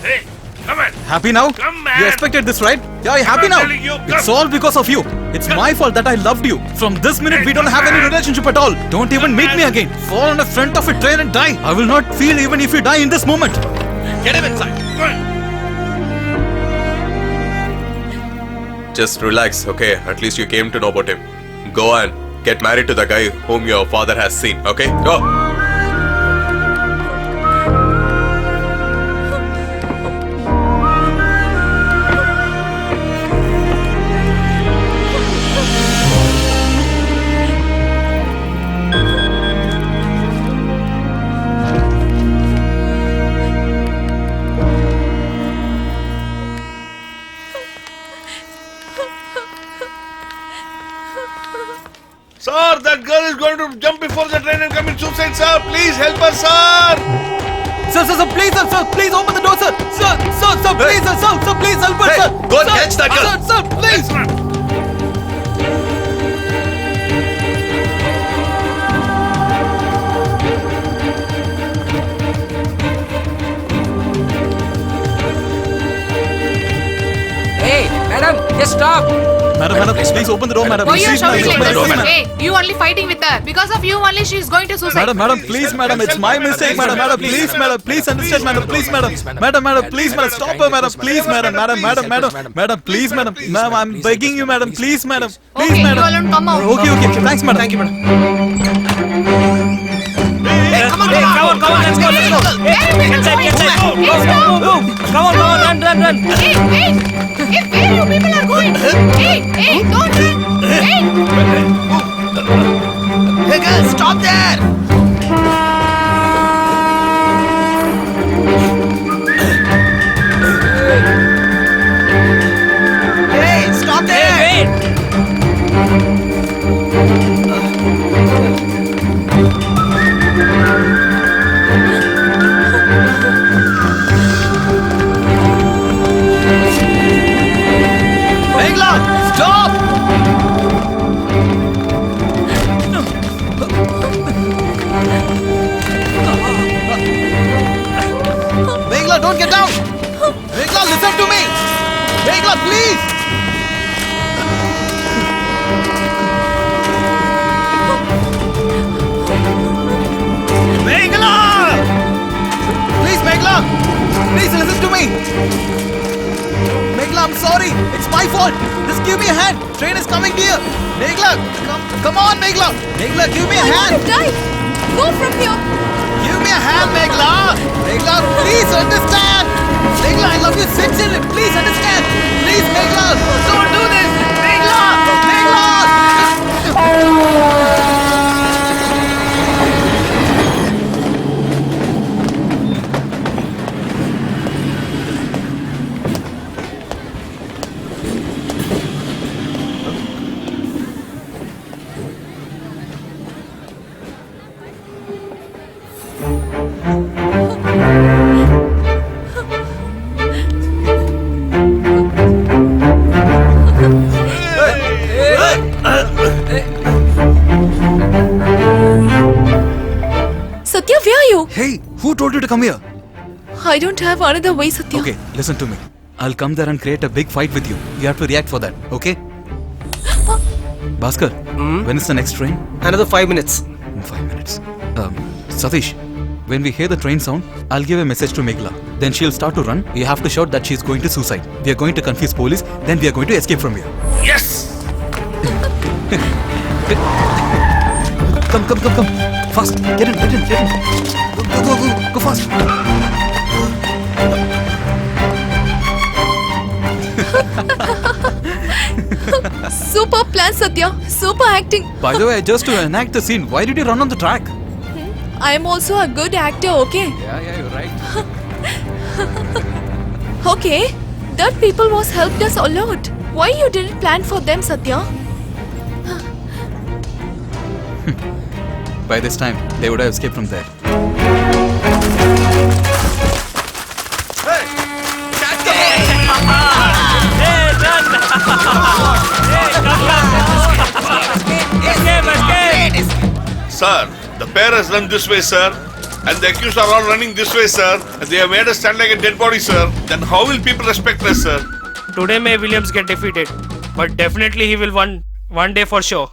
Hey, come on. Happy now? Come, man. You expected this, right? Yeah, you're happy I'm now. telling you, It's come. all because of you. It's my fault that I loved you. From this minute, we don't have any relationship at all. Don't even meet me again. Fall on the front of a train and die. I will not feel even if you die in this moment. Get him inside. Come on. Just relax, okay? At least you came to know about him. Go and get married to the guy whom your father has seen, okay? Go. Sir, that girl is going to jump before the train and commit suicide, sir. Please help us, sir. Sir, please open the door, sir. Sir, please, sir, please help us, Hey, sir. go and Sir, catch that girl. Sir, please. Hey, madam, just stop. Madam, please open the door, madam. Why you are Please, shouting madam, like open the door, this? madam. Hey, you only fighting with her. Because of you only she is going to suicide. Madam, please, madam, it's my mistake, madam, please, understand, madam, please, madam, please, madam, stop her, madam, please, madam, please, madam, ma'am, I'm begging you, madam, please, madam, please, Okay, madam. you alone come out. Okay, thanks, madam. Thank you, madam. Come on, let's go. Hey, get inside. Go. Come on, run. Hey, where you people are going? Hey, don't run. Hey. Hey, girl, stop there! Hey, stop there! Wait. Megla, stop! Megla, don't get down! Megla, listen to me! Megla, please! Megla! Please, Megla! Please listen to me! Megla, I'm sorry. It's my fault. Just give me a hand. Train is coming near. Megla, come on, Megla. Megla, give me a hand. die. Go from here. Give me a hand, Megla. Megla, please understand. Megla, I love you sincerely. Please understand. Please, Megla, don't do this. Megla, Megla. you? Hey, who told you to come here? I don't have another way, Satya. Okay, listen to me. I'll come there and create a big fight with you. You have to react for that, okay? Bhaskar, when is the next train? Another 5 minutes. 5 minutes. Satish, when we hear the train sound, I'll give a message to Meghla. Then she'll start to run. You have to shout that she's going to suicide. We are going to confuse police. Then we are going to escape from here. Yes! Come. Fast. Get in. Go fast. Super plan, Satya. Super acting. By the way, just to enact the scene, why did you run on the track? I am also a good actor, okay? Yeah, you're right. Okay, that people was helped us a lot. Why you didn't plan for them, Satya? By this time, they would have escaped from there. Sir, the pair has run this way, sir. And the accused are all running this way, sir. And they have made us stand like a dead body, sir. Then how will people respect us, sir? Today may Williams get defeated, but definitely he will win one day for sure.